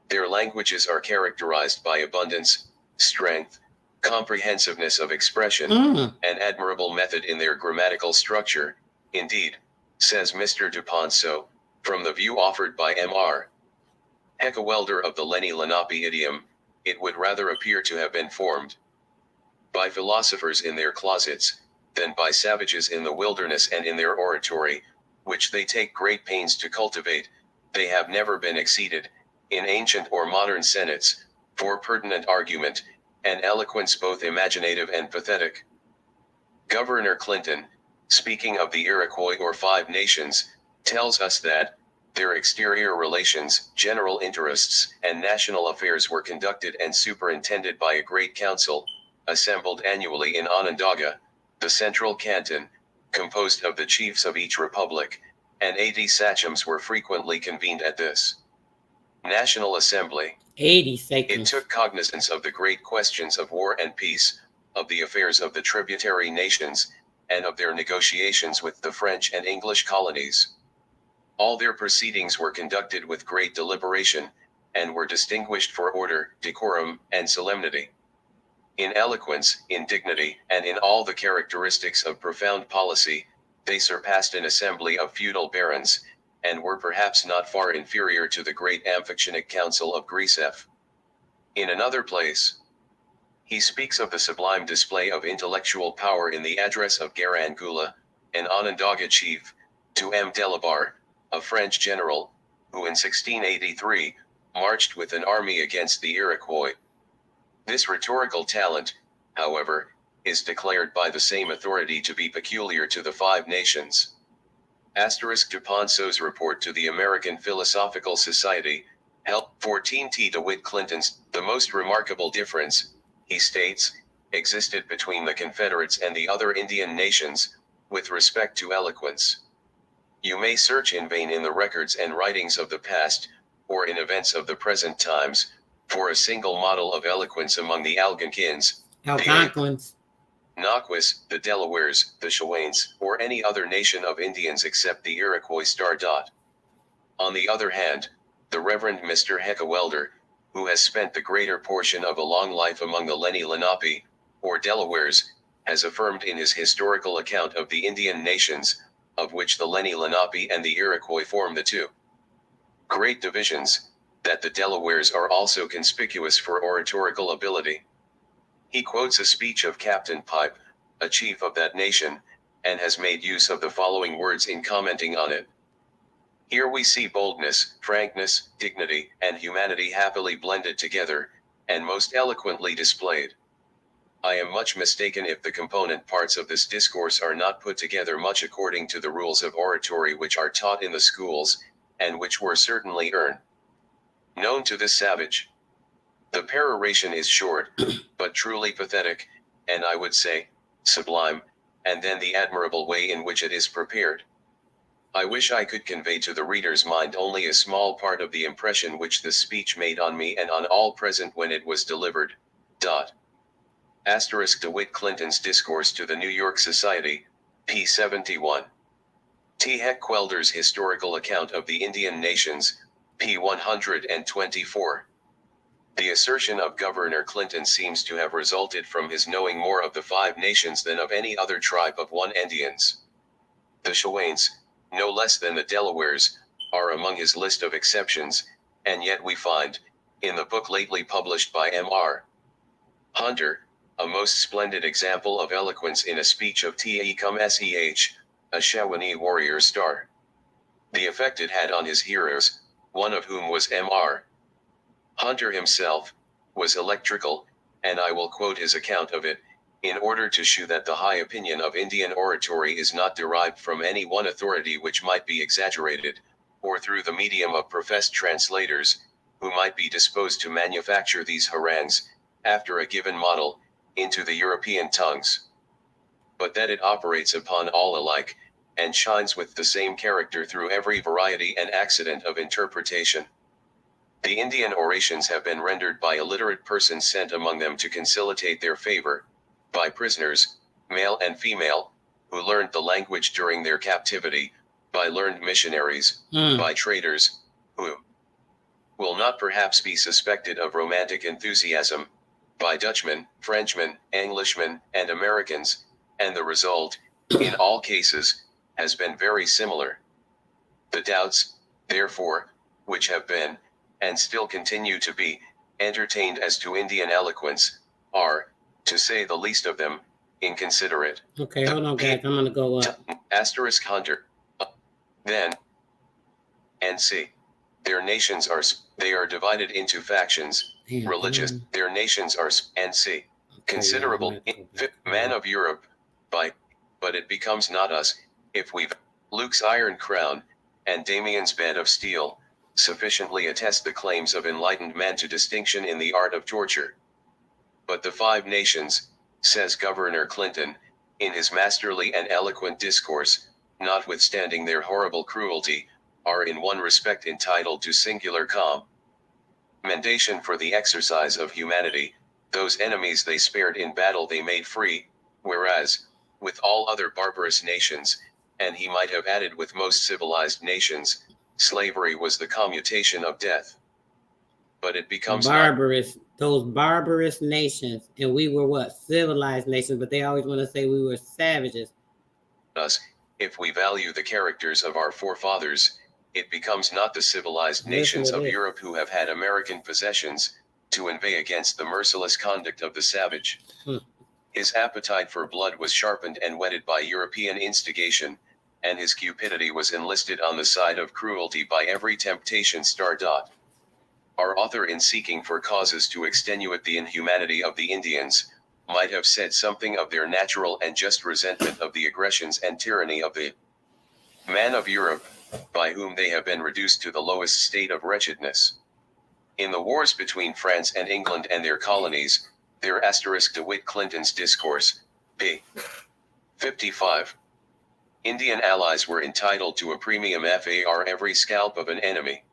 Their languages are characterized by abundance, strength, comprehensiveness of expression, and admirable method in their grammatical structure. Indeed, says Mr. Duponceau, from the view offered by M.R. Heckewelder of the Lenni Lenape idiom, it would rather appear to have been formed by philosophers in their closets, than by savages in the wilderness and in their oratory, which they take great pains to cultivate. They have never been exceeded, in ancient or modern senates, for pertinent argument, and eloquence both imaginative and pathetic. Governor Clinton, speaking of the Iroquois or Five Nations, tells us that their exterior relations, general interests, and national affairs were conducted and superintended by a great council, assembled annually in Onondaga, the central canton, composed of the chiefs of each republic, and 80 sachems were frequently convened at this National Assembly. 80 seconds. It took cognizance of the great questions of war and peace, of the affairs of the tributary nations, and of their negotiations with the French and English colonies. All their proceedings were conducted with great deliberation, and were distinguished for order, decorum, and solemnity. In eloquence, in dignity, and in all the characteristics of profound policy, they surpassed an assembly of feudal barons, and were perhaps not far inferior to the great Amphicyonic Council of Greece. In another place, he speaks of the sublime display of intellectual power in the address of Garangula, an Onondaga chief, to M. Delabar, a French general, who in 1683, marched with an army against the Iroquois. This rhetorical talent, however, is declared by the same authority to be peculiar to the Five Nations. Duponceau's report to the American Philosophical Society, held 14t DeWitt Clinton's. The most remarkable difference, he states, existed between the Confederates and the other Indian nations, with respect to eloquence. You may search in vain in the records and writings of the past, or in events of the present times, for a single model of eloquence among the Algonquins, Algonquins, Naquas, the Delawares, the Chouans, or any other nation of Indians except the Iroquois. On the other hand, the Reverend Mr. Heckewelder, who has spent the greater portion of a long life among the Lenni Lenape, or Delawares, has affirmed in his historical account of the Indian nations, of which the Lenni Lenape and the Iroquois form the two great divisions, that the Delawares are also conspicuous for oratorical ability. He quotes a speech of Captain Pipe, a chief of that nation, and has made use of the following words in commenting on it. Here we see boldness, frankness, dignity, and humanity happily blended together, and most eloquently displayed. I am much mistaken if the component parts of this discourse are not put together much according to the rules of oratory which are taught in the schools, and which were certainly known to this savage. The peroration is short, but truly pathetic, and I would say, sublime, and then the admirable way in which it is prepared. I wish I could convey to the reader's mind only a small part of the impression which this speech made on me and on all present when it was delivered. DeWitt Clinton's Discourse to the New York Society, p. 71. T. Heckewelder's Historical Account of the Indian Nations, p. 124. The assertion of Governor Clinton seems to have resulted from his knowing more of the Five Nations than of any other tribe of one Indians. The Chouans, no less than the Delawares, are among his list of exceptions, and yet we find, in the book lately published by M.R. Hunter, a most splendid example of eloquence in a speech of Tecum-Seh, a Shawnee warrior star. The effect it had on his hearers, one of whom was M.R. Hunter himself, was electrical, and I will quote his account of it, in order to shew that the high opinion of Indian oratory is not derived from any one authority which might be exaggerated, or through the medium of professed translators, who might be disposed to manufacture these harangues, after a given model, into the European tongues. But that it operates upon all alike, and shines with the same character through every variety and accident of interpretation. The Indian orations have been rendered by illiterate persons sent among them to conciliate their favor, by prisoners, male and female, who learned the language during their captivity, by learned missionaries, by traders, who will not perhaps be suspected of romantic enthusiasm, by Dutchmen, Frenchmen, Englishmen, and Americans, and the result, in all cases, has been very similar. The doubts, therefore, which have been, and still continue to be, entertained as to Indian eloquence, are, to say the least of them, inconsiderate. Okay, hold on, guys. I'm going to go up. Asterisk Hunter. Then, and see. Their nations are, they are divided into factions, religious, their nations are, and see. Considerable, man of Europe, but it becomes not us, if we've, Luke's iron crown, and Damien's bed of steel, sufficiently attest the claims of enlightened man to distinction in the art of torture. But the 5 nations, says Governor Clinton, in his masterly and eloquent discourse, notwithstanding their horrible cruelty, are in one respect entitled to singular commendation for the exercise of humanity. Those enemies they spared in battle they made free, whereas, with all other barbarous nations, and he might have added with most civilized nations, slavery was the commutation of death. But it becomes barbarous, those barbarous nations, and we were what? Civilized nations, but they always want to say we were savages. Us, if we value the characters of our forefathers, it becomes not the civilized nations of Europe who have had American possessions, to inveigh against the merciless conduct of the savage. His appetite for blood was sharpened and whetted by European instigation, and his cupidity was enlisted on the side of cruelty by every temptation. Our author, in seeking for causes to extenuate the inhumanity of the Indians, might have said something of their natural and just resentment of the aggressions and tyranny of the man of Europe, by whom they have been reduced to the lowest state of wretchedness. In the wars between France and England and their colonies, there asterisk DeWitt Clinton's discourse, p. 55. Indian allies were entitled to a premium for every scalp of an enemy.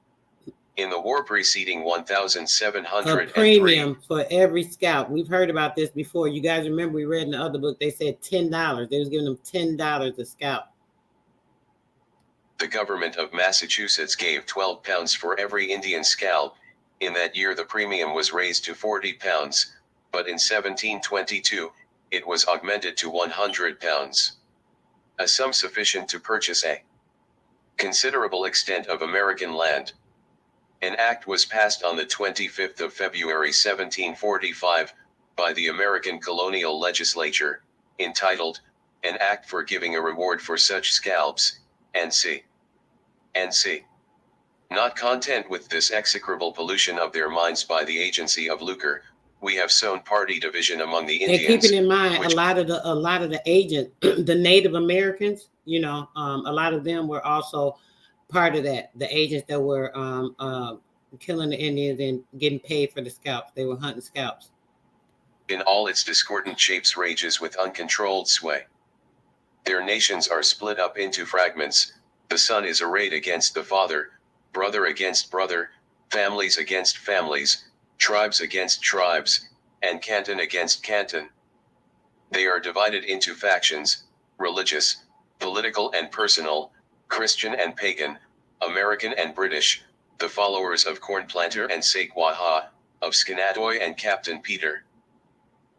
In the war preceding 1703, a premium for every scalp. We've heard about this before. You guys remember we read in the other book, they said $10. They was giving them $10 a scalp. The government of Massachusetts gave £12 for every Indian scalp. In that year the premium was raised to £40, but in 1722, it was augmented to £100. A sum sufficient to purchase a considerable extent of American land. An act was passed on the 25th of February 1745, by the American Colonial Legislature, entitled, An Act for Giving a Reward for Such Scalps, N.C. Not content with this execrable pollution of their minds by the agency of lucre, we have sown party division among the Indians. And keeping in mind, a lot of the agents, the Native Americans, a lot of them were also part of that. The agents that were killing the Indians and getting paid for the scalps. They were hunting scalps. In all its discordant shapes rages with uncontrolled sway. Their nations are split up into fragments. The son is arrayed against the father, brother against brother, families against families, tribes against tribes, and canton against canton. They are divided into factions, religious, political and personal, Christian and pagan, American and British, the followers of Cornplanter and Sequaha, of Skanadoy and Captain Peter.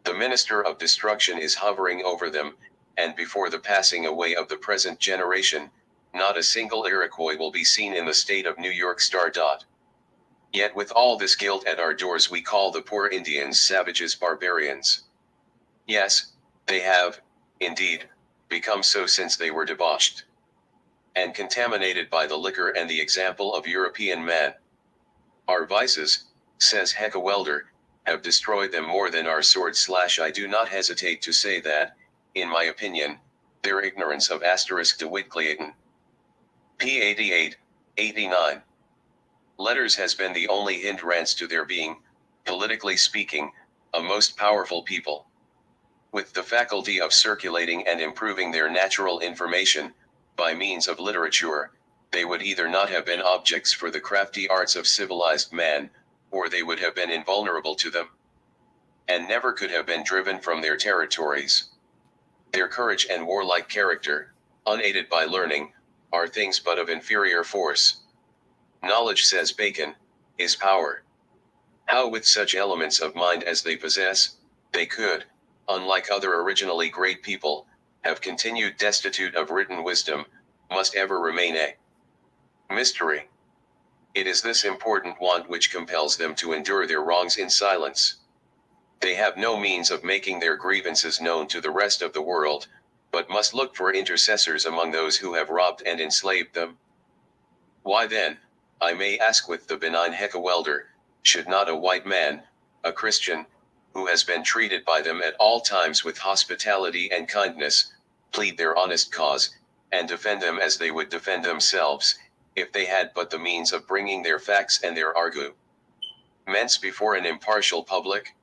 The minister of destruction is hovering over them, and before the passing away of the present generation, not a single Iroquois will be seen in the state of New York. Yet with all this guilt at our doors, we call the poor Indians savages, barbarians. Yes, they have, indeed, become so since they were debauched and contaminated by the liquor and the example of European man. Our vices, says Heckewelder, have destroyed them more than our swords. I do not hesitate to say that, in my opinion, their ignorance of *de Wittcleaton. p. 88, 89. Letters has been the only hindrance to their being, politically speaking, a most powerful people. With the faculty of circulating and improving their natural information, by means of literature, they would either not have been objects for the crafty arts of civilized man, or they would have been invulnerable to them, and never could have been driven from their territories. Their courage and warlike character, unaided by learning, are things but of inferior force. Knowledge, says Bacon, is power. How with such elements of mind as they possess, they could, unlike other originally great people, have continued destitute of written wisdom, must ever remain a mystery. It is this important want which compels them to endure their wrongs in silence. They have no means of making their grievances known to the rest of the world, but must look for intercessors among those who have robbed and enslaved them. Why then, I may ask with the benign Heckewelder, should not a white man, a Christian, who has been treated by them at all times with hospitality and kindness, plead their honest cause, and defend them as they would defend themselves, if they had but the means of bringing their facts and their arguments before an impartial public?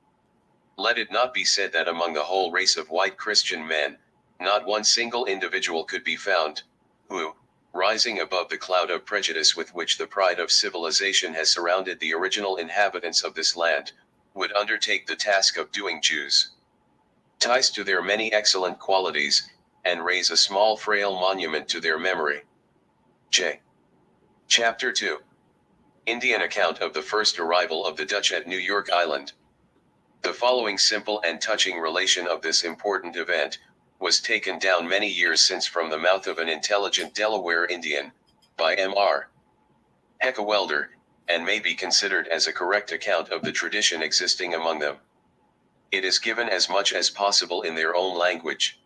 Let it not be said that among the whole race of white Christian men, not one single individual could be found, who, rising above the cloud of prejudice with which the pride of civilization has surrounded the original inhabitants of this land, would undertake the task of doing justice to their many excellent qualities, and raise a small frail monument to their memory. Chapter 2. Indian account of the first arrival of the Dutch at New York Island. The following simple and touching relation of this important event was taken down many years since from the mouth of an intelligent Delaware Indian, by M.R. Heckewelder, and may be considered as a correct account of the tradition existing among them. It is given as much as possible in their own language.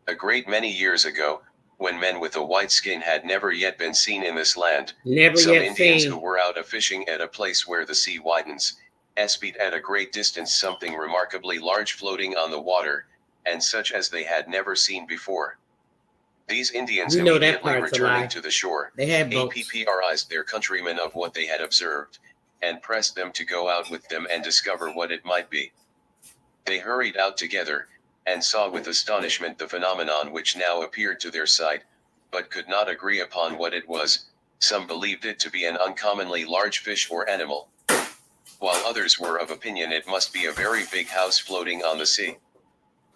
A great many years ago, when men with a white skin had never yet been seen in this land, some Indians who were out a-fishing at a place where the sea widens, espied at a great distance something remarkably large floating on the water, and such as they had never seen before. These Indians immediately returning to the shore, apprised their countrymen of what they had observed, and pressed them to go out with them and discover what it might be. They hurried out together, and saw with astonishment the phenomenon which now appeared to their sight, but could not agree upon what it was. Some believed it to be an uncommonly large fish or animal, while others were of opinion it must be a very big house floating on the sea.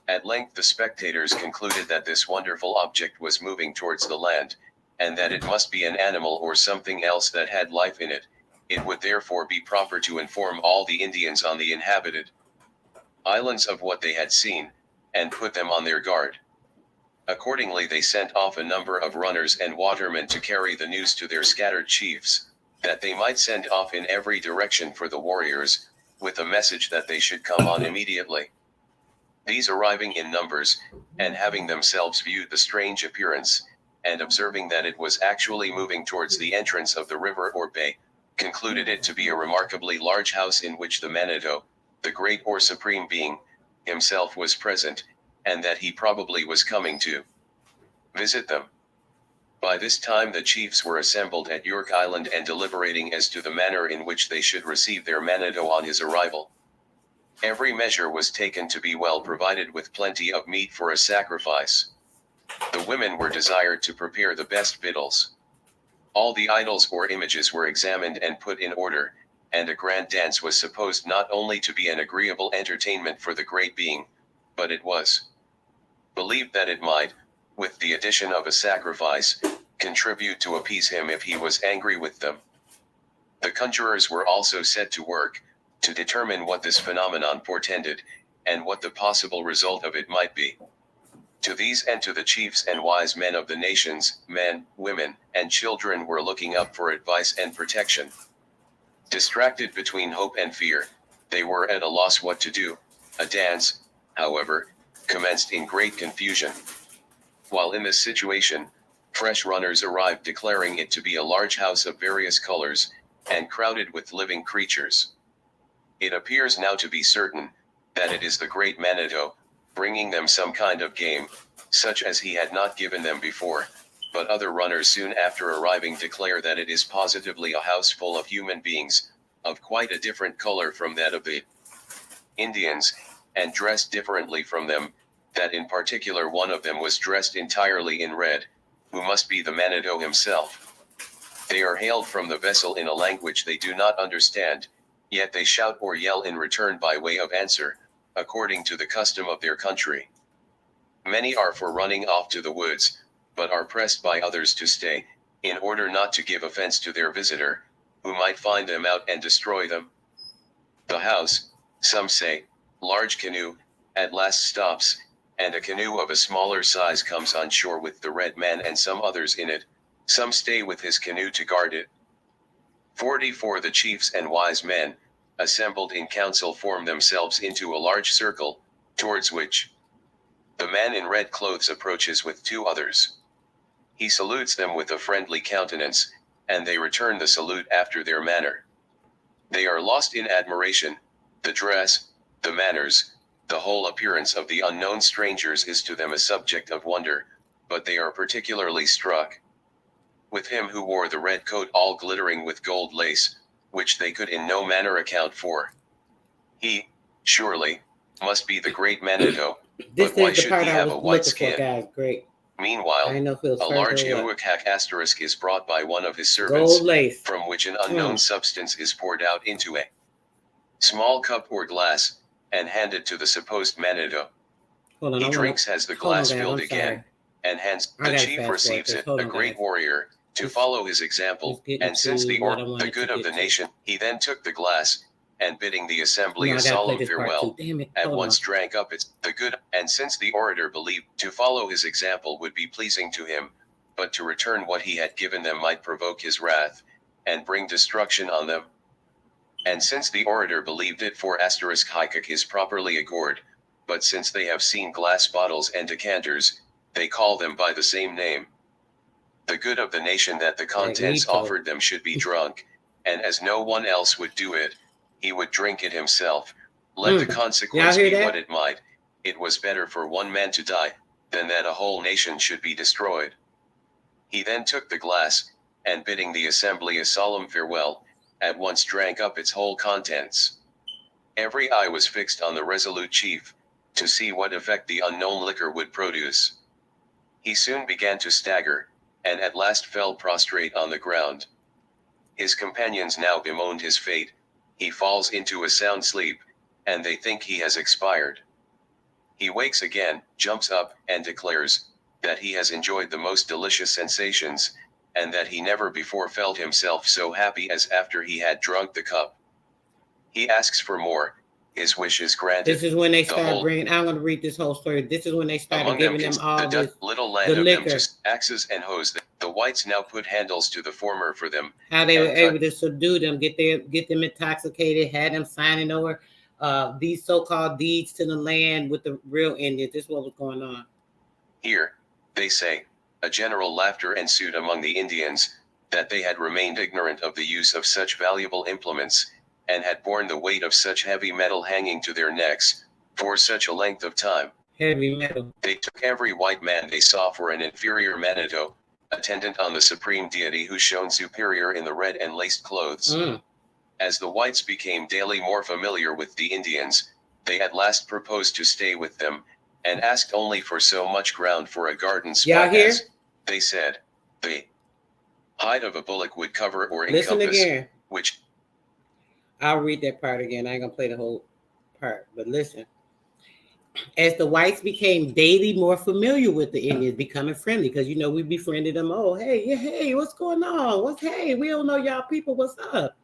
At length the spectators concluded that this wonderful object was moving towards the land, and that it must be an animal or something else that had life in it. It would therefore be proper to inform all the Indians on the inhabited islands of what they had seen, and put them on their guard. Accordingly they sent off a number of runners and watermen to carry the news to their scattered chiefs, that they might send off in every direction for the warriors, with a message that they should come on immediately. These arriving in numbers, and having themselves viewed the strange appearance, and observing that it was actually moving towards the entrance of the river or bay, concluded it to be a remarkably large house in which the Manitou, the great or supreme being, himself was present, and that he probably was coming to visit them. By this time the chiefs were assembled at York Island and deliberating as to the manner in which they should receive their Manitou on his arrival. Every measure was taken to be well provided with plenty of meat for a sacrifice. The women were desired to prepare the best victuals. All the idols or images were examined and put in order, and a grand dance was supposed not only to be an agreeable entertainment for the great being, but it was believed that it might, with the addition of a sacrifice, contribute to appease him if he was angry with them. The conjurers were also set to work, to determine what this phenomenon portended, and what the possible result of it might be. To these and to the chiefs and wise men of the nations, men, women, and children were looking up for advice and protection. Distracted between hope and fear, they were at a loss what to do. A dance, however, commenced in great confusion. While in this situation, fresh runners arrived declaring it to be a large house of various colors, and crowded with living creatures. It appears now to be certain that it is the great Manitou, bringing them some kind of game, such as he had not given them before, but other runners soon after arriving declare that it is positively a house full of human beings, of quite a different color from that of the Indians, and dressed differently from them, that in particular one of them was dressed entirely in red, who must be the Manitou himself. They are hailed from the vessel in a language they do not understand, yet they shout or yell in return by way of answer, according to the custom of their country. Many are for running off to the woods, but are pressed by others to stay, in order not to give offense to their visitor, who might find them out and destroy them. The house, some say, large canoe, at last stops, and a canoe of a smaller size comes on shore with the red man and some others in it. Some stay with his canoe to guard it. 44 The chiefs and wise men, assembled in council, form themselves into a large circle, towards which the man in red clothes approaches with 2 others. He salutes them with a friendly countenance, and they return the salute after their manner. They are lost in admiration. The dress, the manners, the whole appearance of the unknown strangers is to them a subject of wonder, but they are particularly struck with him who wore the red coat all glittering with gold lace, which they could in no manner account for. He, surely, must be the great Manitou, but why should he have a white skin? Guys. Great. Meanwhile, a large Uwakak asterisk is brought by one of his servants, from which an unknown substance is poured out into a small cup or glass, and handed to the supposed Manitou. He drinks as the glass filled again, and hence the chief receives it, a great warrior, to follow his example, and since the good of the nation, he then took the glass, and bidding the assembly a solemn farewell, at once drank up the good, and since the orator believed to follow his example would be pleasing to him, but to return what he had given them might provoke his wrath, and bring destruction on them. And since the orator believed it for *hikak is properly agored, but since they have seen glass bottles and decanters, they call them by the same name. The good of the nation that the contents offered them should be drunk, and as no one else would do it, he would drink it himself. Let the consequence be what it might, it was better for one man to die, than that a whole nation should be destroyed. He then took the glass, and bidding the assembly a solemn farewell, at once drank up its whole contents. Every eye was fixed on the resolute chief, to see what effect the unknown liquor would produce. He soon began to stagger, and at last fell prostrate on the ground. His companions now bemoaned his fate. He falls into a sound sleep, and they think he has expired. He wakes again, jumps up, and declares that he has enjoyed the most delicious sensations, and that he never before felt himself so happy as after he had drunk the cup. He asks for more. His wish is granted. This is when they start bringing. I'm going to read this whole story. This is when they started giving them all this little land the of liquor. them just axes and hoes. The whites now put handles to the former for them. How they were able to subdue them, get them intoxicated, had them signing over these so-called deeds to the land with the real Indians. This is what was going on. Here, they say, a general laughter ensued among the Indians, that they had remained ignorant of the use of such valuable implements, and had borne the weight of such heavy metal hanging to their necks, for such a length of time. Heavy metal. They took every white man they saw for an inferior Manitou, attendant on the supreme deity who shone superior in the red and laced clothes. As the whites became daily more familiar with the Indians, they at last proposed to stay with them, and asked only for so much ground for a garden spot as, they said, the hide of a bullock would cover or encompass, which... I'll read that part again. I ain't gonna play the whole part, but listen. As the whites became daily more familiar with the Indians, becoming friendly, because we befriended them. Oh, hey, what's going on? We don't know y'all people. What's up?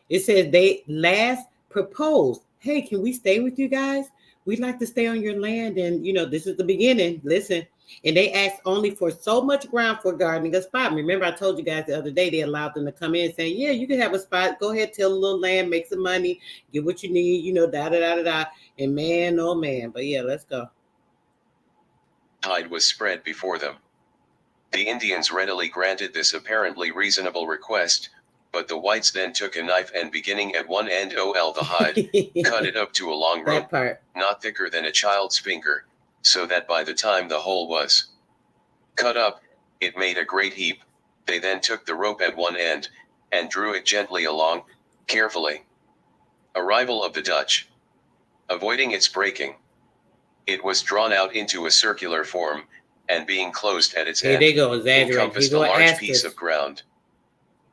It says they last proposed, hey, can we stay with you guys? we'd like to stay on your land, and this is the beginning. Listen. And they asked only for so much ground for gardening a spot. Remember, I told you guys the other day they allowed them to come in saying, yeah, you can have a spot. Go ahead, till a little land, make some money, get what you need, da-da-da-da-da. And man, oh man. But yeah, let's go. Tide was spread before them. The Indians readily granted this apparently reasonable request, but the whites then took a knife and beginning at one end the hide, cut it up to a long rope, not thicker than a child's finger, so that by the time the whole was cut up, it made a great heap. They then took the rope at one end, and drew it gently along, carefully. Arrival of the Dutch. Avoiding its breaking. It was drawn out into a circular form, and being closed at its end, encompassed a large piece of ground.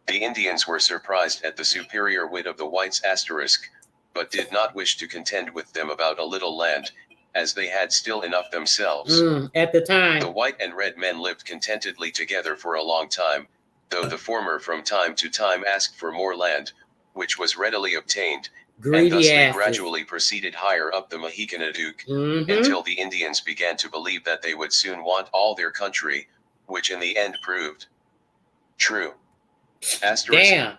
The Indians were surprised at the superior wit of the whites*, but did not wish to contend with them about a little land, as they had still enough themselves. At the time. The white and red men lived contentedly together for a long time, though the former from time to time asked for more land, which was readily obtained, and thus they gradually proceeded higher up the Mohicanaduk, until the Indians began to believe that they would soon want all their country, which in the end proved true. Damn,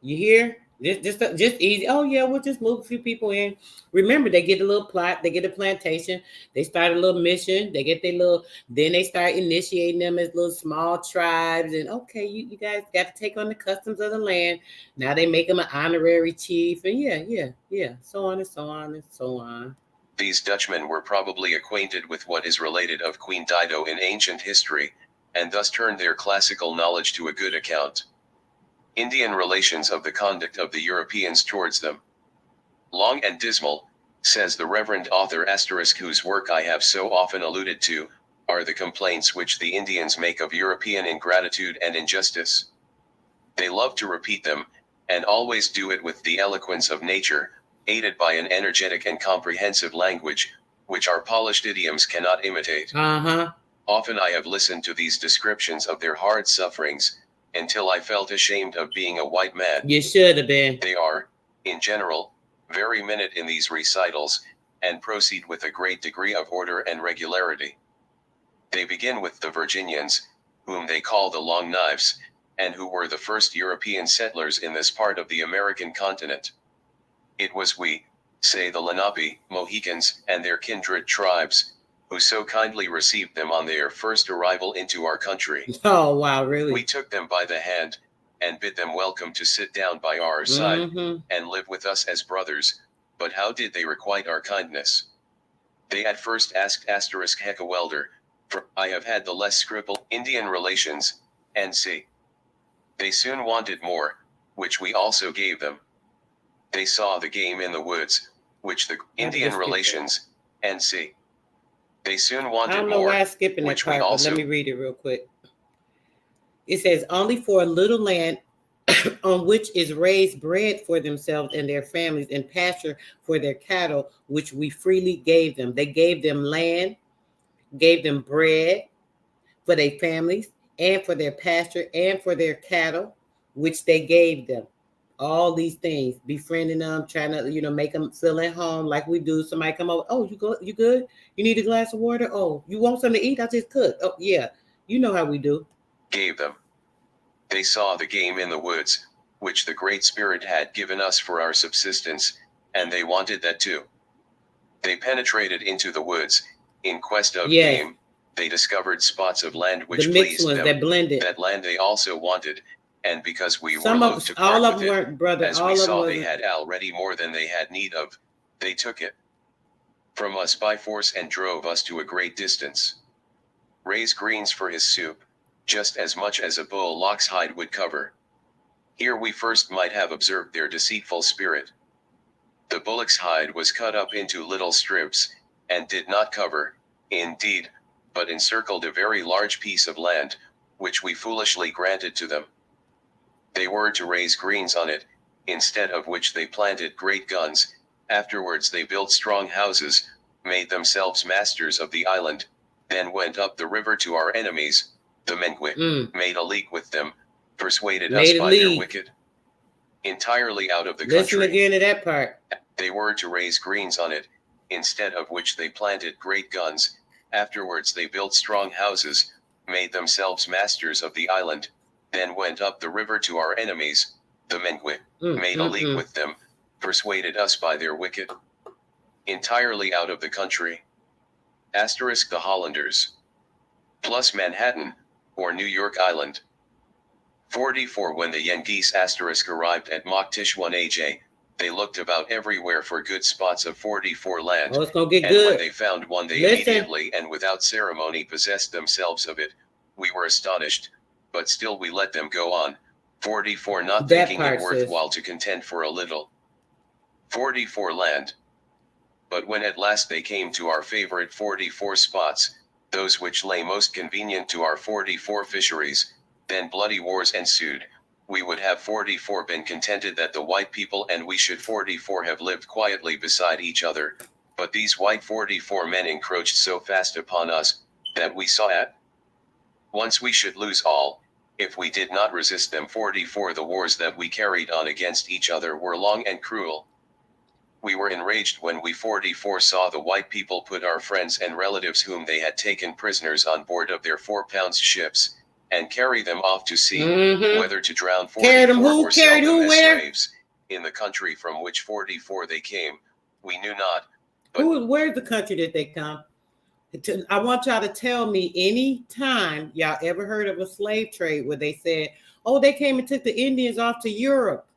you hear? Just easy. Oh yeah, we'll just move a few people in. Remember, they get a little plot, they get a plantation, they start a little mission, they get their little, then they start initiating them as little small tribes, and okay, you guys got to take on the customs of the land. Now they make them an honorary chief, and yeah, so on and so on and so on. These Dutchmen were probably acquainted with what is related of Queen Dido in ancient history, and thus turned their classical knowledge to a good account. Indian relations of the conduct of the Europeans towards them. Long and dismal, says the Reverend author *, whose work I have so often alluded to, are the complaints which the Indians make of European ingratitude and injustice. They love to repeat them, and always do it with the eloquence of nature, aided by an energetic and comprehensive language, which our polished idioms cannot imitate. Often I have listened to these descriptions of their hard sufferings, until I felt ashamed of being a white man. You should have been. They are, in general, very minute in these recitals, and proceed with a great degree of order and regularity. They begin with the Virginians, whom they call the Long Knives, and who were the first European settlers in this part of the American continent. It was we, say the Lenape, Mohicans, and their kindred tribes, who so kindly received them on their first arrival into our country. Oh, wow, really? We took them by the hand, and bid them welcome to sit down by our side, and live with us as brothers, but how did they requite our kindness? They at first asked * Hecawelder, for I have had the less scruple, Indian relations, N.C. They soon wanted more, which we also gave them. They saw the game in the woods, which the Indian relations, N.C. They soon wanted more. I don't know why I'm skipping that part, but let me read it real quick. It says, only for a little land on which is raised bread for themselves and their families, and pasture for their cattle, which we freely gave them. They gave them land, gave them bread for their families, and for their pasture, and for their cattle, which they gave them. All these things, befriending them, trying to, make them feel at home like we do. Somebody come over, oh, you good? You need a glass of water? Oh, you want something to eat? I just cooked. Oh, yeah. You know how we do. Gave them. They saw the game in the woods, which the Great Spirit had given us for our subsistence, and they wanted that too. They penetrated into the woods, in quest of game. They discovered spots of land which pleased them. That blended. That land they also wanted, and because we were loath to part all of with them weren't, brother. as all we of saw them they had already more than they had need of, they took it from us by force and drove us to a great distance. Raise greens for his soup, just as much as a bullock's hide would cover. Here we first might have observed their deceitful spirit. The bullock's hide was cut up into little strips, and did not cover, indeed, but encircled a very large piece of land, which we foolishly granted to them. They were to raise greens on it, instead of which they planted great guns. Afterwards they built strong houses, made themselves masters of the island, then went up the river to our enemies, the Mengwe, made a league with them, persuaded us by their wicked, entirely out of the country. Listen again to that part. They were to raise greens on it, instead of which they planted great guns. Afterwards they built strong houses, made themselves masters of the island, then went up the river to our enemies, the Mengwe, made a league with them, persuaded us by their wicked, entirely out of the country. Asterisk the Hollanders. Plus Manhattan, or New York Island. 44 When the Yengeese asterisk arrived at Moktish 1AJ, they looked about everywhere for good spots of 44 land, Oh, it's gonna get and good. when they found one they immediately and without ceremony possessed themselves of it. We were astonished, but still we let them go on. 44 Not That thinking part it worthwhile to contend for a little. 44 Land. But when at last they came to our favorite 44 spots, those which lay most convenient to our 44 fisheries, then bloody wars ensued. We would have 44 been contented that the white people and we should 44 have lived quietly beside each other, but these white 44 men encroached so fast upon us, that we saw at once we should lose all, if we did not resist them. 44 The wars that we carried on against each other were long and cruel. We were enraged when we 44 saw the white people put our friends and relatives whom they had taken prisoners on board of their 4 pounds ships, and carry them off to sea, whether to drown 44 or sell them as slaves, in the country from which 44 they came, we knew not. Where's the country that they come? I want y'all to tell me any time y'all ever heard of a slave trade where they said, oh, they came and took the Indians off to Europe.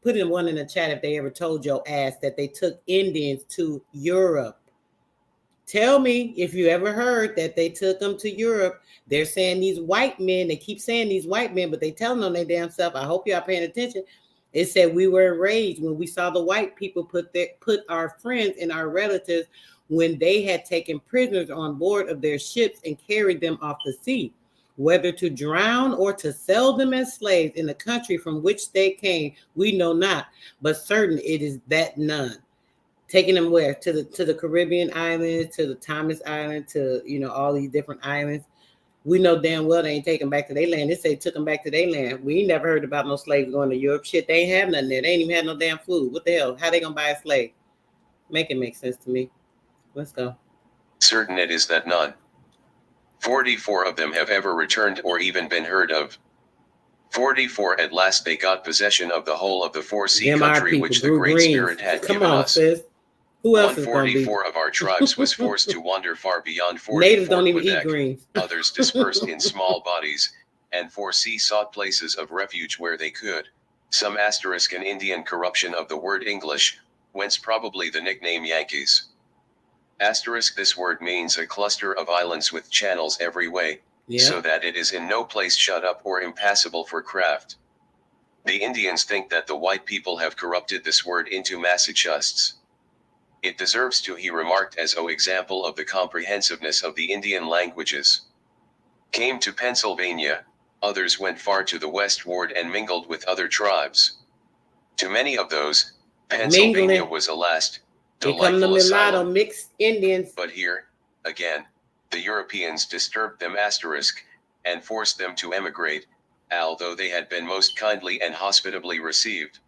Put in one in the chat if they ever told your ass that they took Indians to Europe. Tell me if you ever heard that they took them to Europe. They're saying these white men, they keep saying these white men, but they telling on their damn self. I hope y'all paying attention. It said we were enraged when we saw the white people put our friends and our relatives when they had taken prisoners on board of their ships and carried them off the sea, whether to drown or to sell them as slaves in the country from which they came, we know not, but certain it is that none. Taking them where? To the Caribbean islands, to the Thomas Island, to all these different islands. We know damn well they ain't taking back to their land. They say took them back to their land. We ain't never heard about no slaves going to Europe. Shit, they ain't have nothing there. They ain't even had no damn food. What the hell? How they gonna buy a slave? Make it make sense to me. Let's go. Certain it is that none. 44 of them have ever returned or even been heard of. 44 At last they got possession of the whole of the 4 sea country which the Great Spirit had given us. Sis. Who else is going to be? 144 of our tribes was forced to wander far beyond 44 Natives don't even Quebec. eat greens. Others dispersed in small bodies, and 4 sea sought places of refuge where they could. Some asterisk an Indian corruption of the word English, whence probably the nickname Yankees. Asterisk this word means a cluster of islands with channels every way, so that it is in no place shut up or impassable for craft. The Indians think that the white people have corrupted this word into Massachusetts. It deserves to he remarked as an example of the comprehensiveness of the Indian languages. Came to Pennsylvania, others went far to the westward and mingled with other tribes. To many of those, Pennsylvania was a last, delightful asylum. Mixed Indians. But here, again, the Europeans disturbed them asterisk, and forced them to emigrate, although they had been most kindly and hospitably received.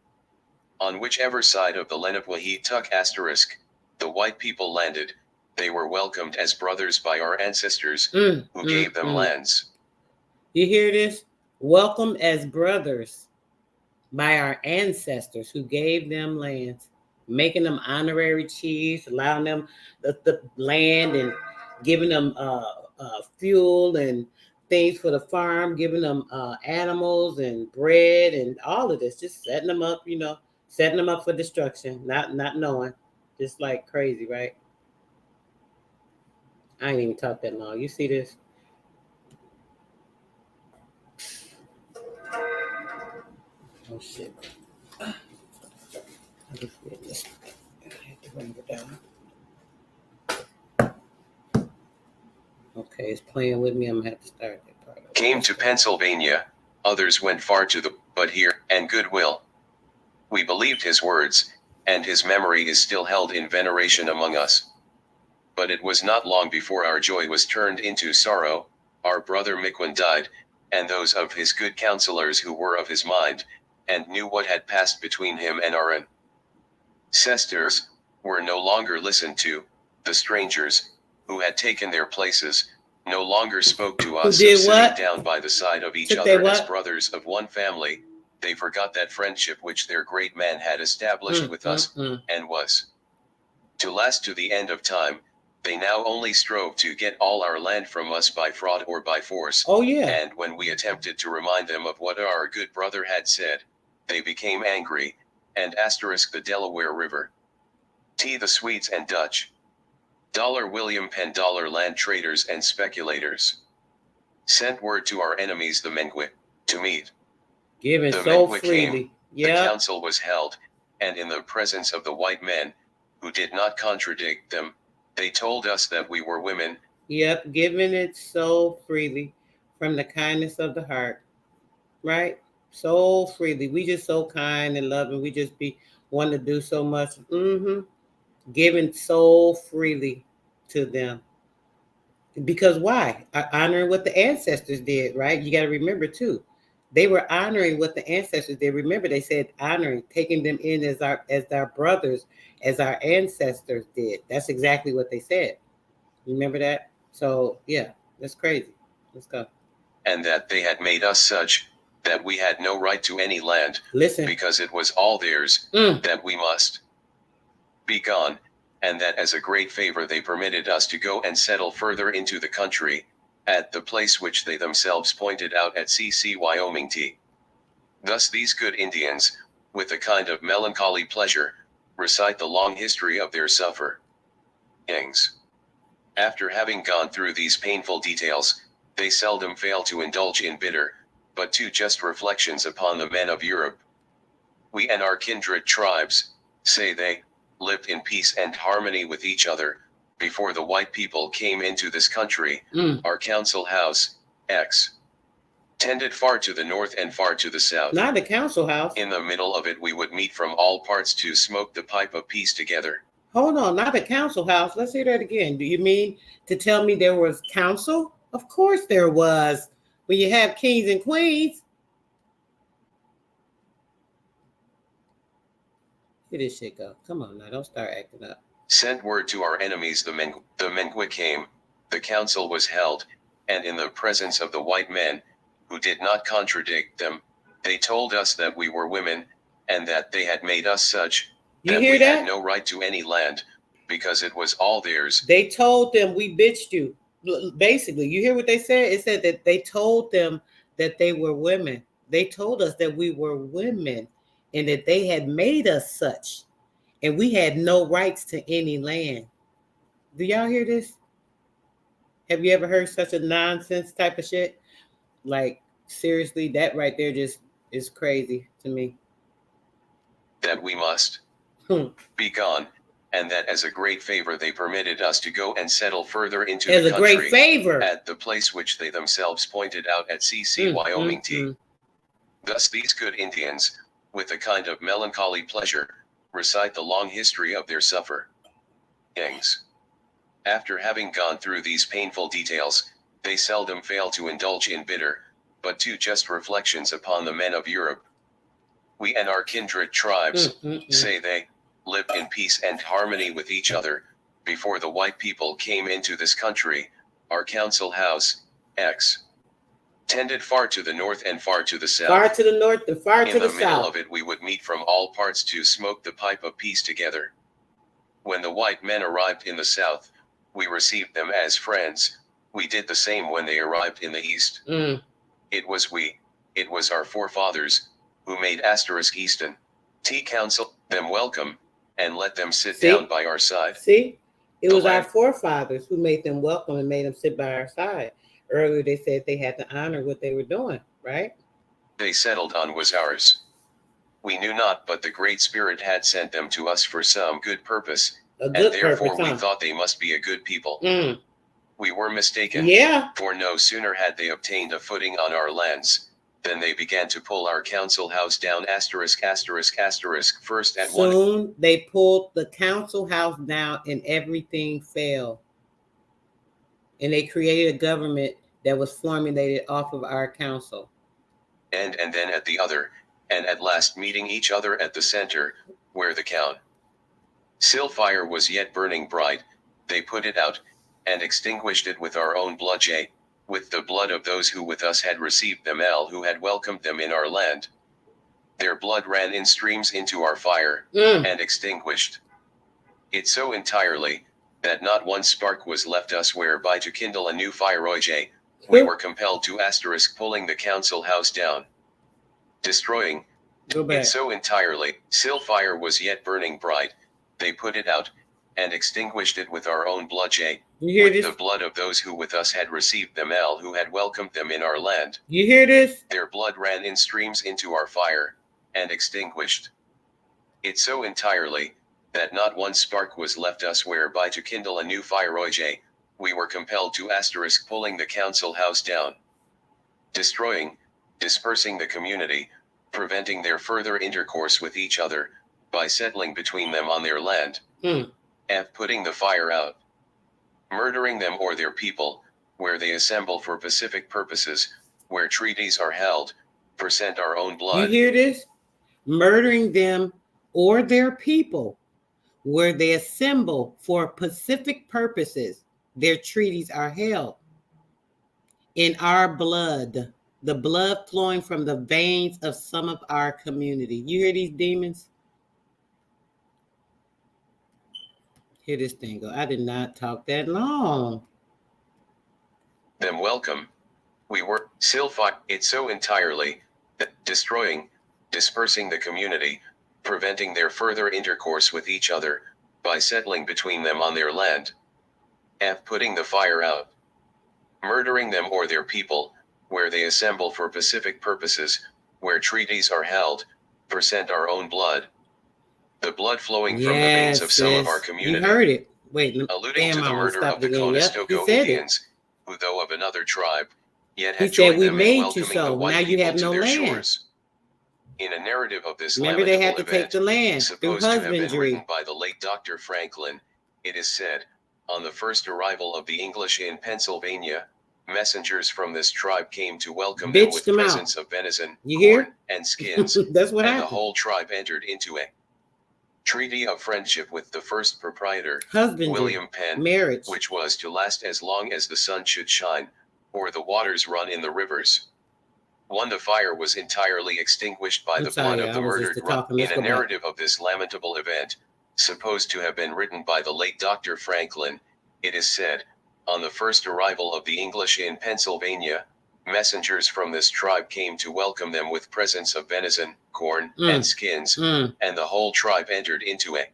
On whichever side of the Lenapwahituk asterisk, the white people landed, they were welcomed as brothers by our ancestors, who gave them lands. You hear this? Welcome as brothers by our ancestors who gave them lands, making them honorary chiefs, allowing them the land and giving them fuel and things for the farm, giving them animals and bread and all of this, just setting them up, setting them up for destruction, not knowing, just like crazy, right? I ain't even talked that long. You see this? Oh shit! I just read this. I had to bring it down. Okay, it's playing with me. I'm gonna have to start that part over. Came to Pennsylvania, others went far to the but here and goodwill. We believed his words, and his memory is still held in veneration among us. But it was not long before our joy was turned into sorrow. Our brother Miquon died, and those of his good counselors who were of his mind, and knew what had passed between him and Aaron. Sisters were no longer listened to. The strangers who had taken their places no longer spoke to us of sitting down by the side of each other as brothers of one family. They forgot that friendship which their great man had established with us, and was to last to the end of time. They now only strove to get all our land from us by fraud or by force. Oh yeah. And when we attempted to remind them of what our good brother had said, they became angry, and * the Delaware River. The Swedes and Dutch. William Penn land traders and speculators. Sent word to our enemies the Mengwe, to meet. Given The so Mengwe freely. came, the council was held, and in the presence of the white men, who did not contradict them, they told us that we were women. Yep, giving it so freely from the kindness of the heart, right? So freely. We just so kind and loving. We just want to do so much. Giving so freely to them. Because why? Honoring what the ancestors did, right? You got to remember too. They were honoring what the ancestors did. Remember, they said honoring, taking them in as our brothers, as our ancestors did. That's exactly what they said. Remember that? So yeah, that's crazy. Let's go. And that they had made us such that we had no right to any land. Listen. Because it was all theirs, that we must be gone, and that as a great favor they permitted us to go and settle further into the country, at the place which they themselves pointed out at Wyoming. Thus these good Indians, with a kind of melancholy pleasure, recite the long history of their sufferings. After having gone through these painful details, they seldom fail to indulge in bitter, but too just reflections upon the men of Europe. We and our kindred tribes, say they, lived in peace and harmony with each other, before the white people came into this country. Our council house, tended far to the north and far to the south. Not the council house. In the middle of it we would meet from all parts to smoke the pipe of peace together. Hold on, not the council house. Let's hear that again. Do you mean to tell me there was council? Of course there was. When you have kings and queens. Let this shit go. Come on now, don't start acting up. Sent word to our enemies the Mengwe came, the council was held, and in the presence of the white men, who did not contradict them, they told us that we were women, and that they had made us such, that we had no right to any land, because it was all theirs. They told them we bitched you. Basically, you hear what they said? It said that they told them that they were women. They told us that we were women and that they had made us such, and we had no rights to any land. Do y'all hear this? Have you ever heard such a nonsense type of shit? Like, seriously, that right there just is crazy to me. That we must be gone, and that as a great favor they permitted us to go and settle further into the country. As a great favor. At the place which they themselves pointed out at Wyoming. Thus these good Indians, with a kind of melancholy pleasure, recite the long history of their sufferings. After having gone through these painful details, they seldom fail to indulge in bitter, but too just reflections upon the men of Europe. We and our kindred tribes, say they, lived in peace and harmony with each other, before the white people came into this country. Our council house, tended far to the north and far to the south. Far to the north and far to the south. In the middle of it we would meet from all parts to smoke the pipe of peace together. When the white men arrived in the south, we received them as friends. We did the same when they arrived in the east. It was our forefathers, who made * Easton. Council them welcome, and let them sit down by our side. See, it was our forefathers who made them welcome and made them sit by our side. Earlier they said they had to honor what they were doing, right? They settled on was ours. We knew not, but the Great Spirit had sent them to us for some good purpose, and therefore we thought they must be a good people. We were mistaken, for no sooner had they obtained a footing on our lands, then they began to pull our council house down ****. First at one. Soon they pulled the council house down and everything fell. And they created a government that was formulated off of our council. And then at the other, and at last meeting each other at the center, where the Still fire was yet burning bright, they put it out, and extinguished it with our own blood, with the blood of those who with us had received them, who had welcomed them in our land. Their blood ran in streams into our fire, and extinguished it so entirely, that not one spark was left us whereby to kindle a new fire. We were compelled to pulling the council house down, destroying it so entirely. Still fire was yet burning bright, they put it out, and extinguished it with our own blood, with the blood of those who with us had received them, who had welcomed them in our land. You hear this? Their blood ran in streams into our fire, and extinguished it so entirely, that not one spark was left us whereby to kindle a new fire. We were compelled to pulling the council house down, destroying, dispersing the community, preventing their further intercourse with each other, by settling between them on their land, f. putting the fire out, murdering them or their people, where they assemble for pacific purposes, where treaties are held, % our own blood. You hear this? Murdering them or their people, where they assemble for pacific purposes, their treaties are held. In our blood, the blood flowing from the veins of some of our community. You hear these demons? Hear this thing go. I did not talk that long. Them welcome. We were still fought it so entirely, that destroying, dispersing the community, preventing their further intercourse with each other, by settling between them on their land, f. putting the fire out, murdering them or their people, where they assemble for pacific purposes, where treaties are held, % our own blood. The blood flowing from the veins of some of our community. You heard it. Wait, alluding to the murder of the Conestoga Indians, who though of another tribe, yet had joined them in welcoming the white people to their shores. In a narrative of this Remember, they had to take the land supposed to have been written by the late Dr. Franklin, it is said, on the first arrival of the English in Pennsylvania, messengers from this tribe came to welcome them with presents of venison, corn, and skins. That's what and happened. The whole tribe entered into a treaty of friendship with the first proprietor, William Penn, marriage, which was to last as long as the sun should shine, or the waters run in the rivers. The fire was entirely extinguished by the blood of the murdered. In a narrative of this lamentable event, supposed to have been written by the late Dr. Franklin, it is said, on the first arrival of the English in Pennsylvania, messengers from this tribe came to welcome them with presents of venison, corn, and skins, and the whole tribe entered into a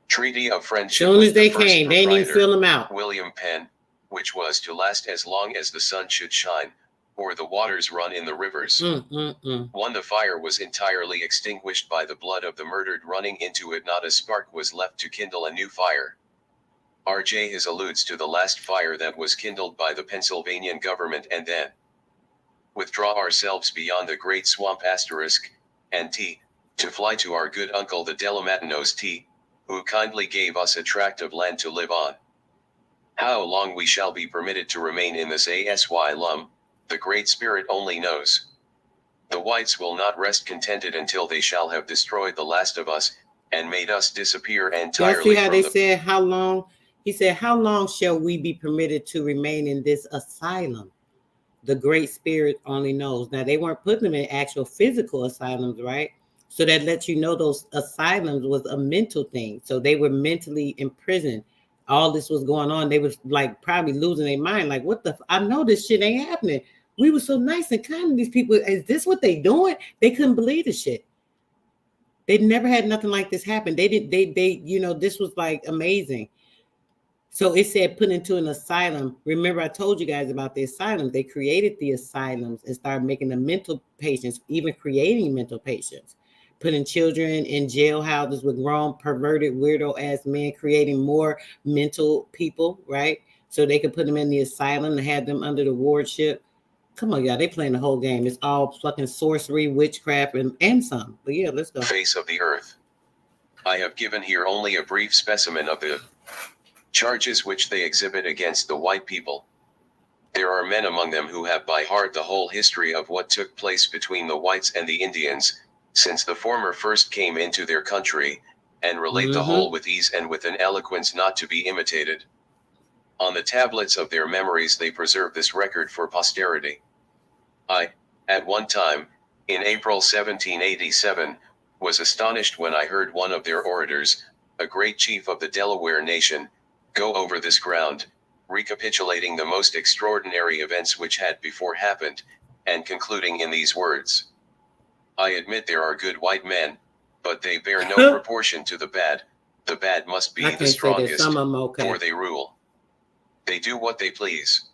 treaty of friendship. Soon as they came, they didn't even fill them out. William Penn, which was to last as long as the sun should shine, or the waters run in the rivers. The fire was entirely extinguished by the blood of the murdered running into it. Not a spark was left to kindle a new fire. R.J. His alludes to the last fire that was kindled by the Pennsylvanian government and then withdraw ourselves beyond the great swamp and to fly to our good uncle the Delamatinos who kindly gave us a tract of land to live on. How long we shall be permitted to remain in this asylum, the Great Spirit only knows. The whites will not rest contented until they shall have destroyed the last of us, and made us disappear entirely. See how they said how long? He said, how long shall we be permitted to remain in this asylum? The Great Spirit only knows. Now, they weren't putting them in actual physical asylums, right? So that lets you know those asylums was a mental thing. So they were mentally imprisoned. All this was going on. They was like probably losing their mind. Like, what the? I know this shit ain't happening. We were so nice and kind to these people. Is this what they doing? They couldn't believe the shit. They never had nothing like this happen. They this was like amazing. So it said put into an asylum. Remember, I told you guys about the asylum. They created the asylums and started making the mental patients, even creating mental patients, putting children in jailhouses with grown, perverted, weirdo ass men, creating more mental people, right? So they could put them in the asylum and have them under the wardship. Come on, y'all. They playing the whole game. It's all fucking sorcery, witchcraft, and some. But yeah, let's go. Face of the earth. I have given here only a brief specimen of the charges which they exhibit against the white people. There are men among them who have by heart the whole history of what took place between the whites and the Indians, since the former first came into their country, and relate the whole with ease and with an eloquence not to be imitated. On the tablets of their memories they preserve this record for posterity. I, at one time, in April 1787, was astonished when I heard one of their orators, a great chief of the Delaware nation, go over this ground, recapitulating the most extraordinary events which had before happened, and concluding in these words: I admit there are good white men, but they bear no proportion to the bad. The bad must be the strongest, for they rule. They do what they please.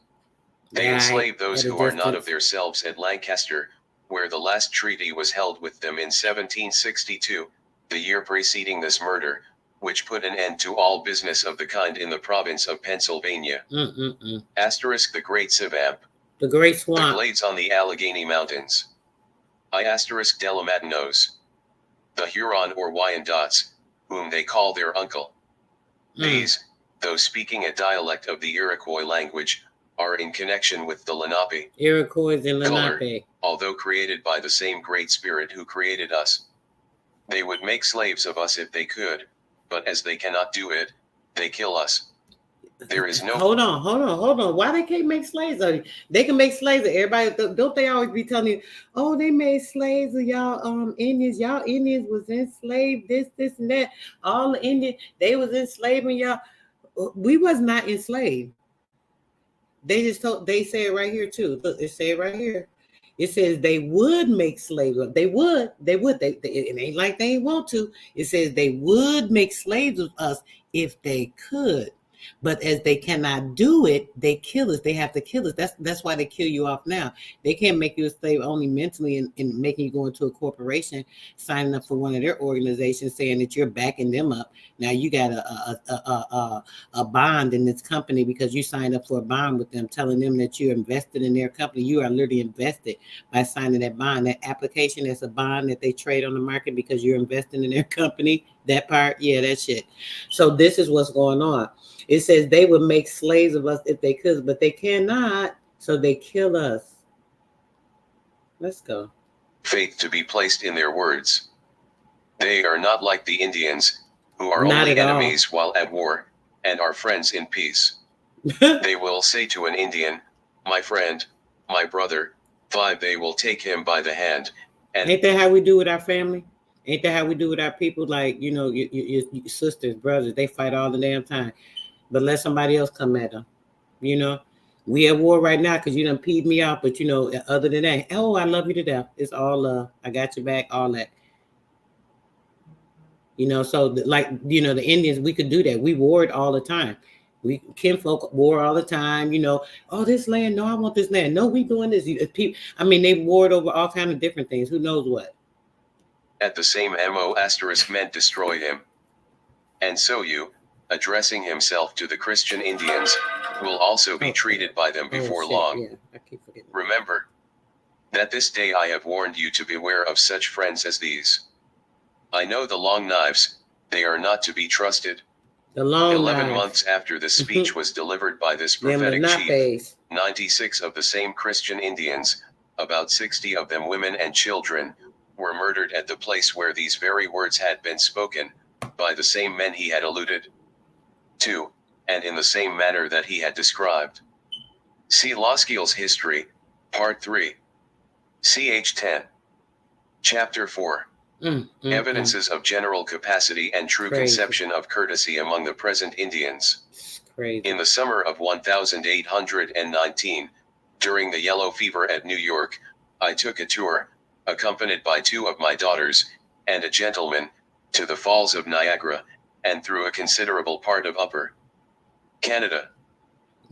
They enslave those who are not of themselves at Lancaster, where the last treaty was held with them in 1762, the year preceding this murder, which put an end to all business of the kind in the province of Pennsylvania. Asterisk the Great Savamp. The Great Swamp. The glades on the Allegheny Mountains. I asterisk Delamatenos. The Huron or Wyandots, whom they call their uncle. These, though speaking a dialect of the Iroquois language, are in connection with the Lenape. Iroquois and Lenape. Color, although created by the same Great Spirit who created us. They would make slaves of us if they could, but as they cannot do it, they kill us. There is no... Hold on. Why they can't make slaves of you? They can make slaves of everybody. Don't they always be telling you, oh, they made slaves of y'all Indians. Y'all Indians was enslaved, this, and that. All the Indians, they was enslaving y'all. We was not enslaved. They just told, they say it right here too. Look, it say it right here. It says they would make slaves of. They would. It ain't like they ain't want to. It says they would make slaves of us if they could. But as they cannot do it, they kill us. They have to kill us. That's why they kill you off now. They can't make you a slave only mentally and making you go into a corporation, signing up for one of their organizations, saying that you're backing them up. Now you got a bond in this company because you signed up for a bond with them, telling them that you're invested in their company. You are literally invested by signing that bond. That application is a bond that they trade on the market because you're investing in their company. That part, yeah, that shit. So this is what's going on. It says they would make slaves of us if they could, but they cannot, so they kill us. Let's go. Faith to be placed in their words. They are not like the Indians, who are Not only at all. enemies while at war, and are friends in peace. They will say to an Indian, my friend, my brother. 5. They will take him by the hand. And Ain't that how we do with our family? Ain't that how we do with our people? Like, you know, your sisters, brothers, they fight all the damn time. But let somebody else come at them. You know, we at war right now because you done peed me off. But, you know, other than that, oh, I love you to death. It's all love. I got your back, all that. You know, so like, you know, the Indians, we could do that. We warred all the time. We kinfolk war all the time, you know, oh, this land, no, I want this land. No, we doing this. I mean, they warred over all kinds of different things. Who knows what? at the same MO asterisk meant destroy him. And so you, addressing himself to the Christian Indians, will also be treated by them before long. Yeah, I keep forgetting. Remember that this day I have warned you to beware of such friends as these. I know the long knives, they are not to be trusted. The long 11 knives. months after the speech was delivered by this prophetic chief, Napes. 96 of the same Christian Indians, about 60 of them women and children, were murdered at the place where these very words had been spoken, by the same men he had alluded to, and in the same manner that he had described. See Laskiel's History, Part 3. Ch. 10. Chapter 4. Evidences of general capacity and true conception of courtesy among the present Indians. In the summer of 1819, during the yellow fever at New York, I took a tour, accompanied by 2 of my daughters, and a gentleman, to the Falls of Niagara, and through a considerable part of Upper Canada.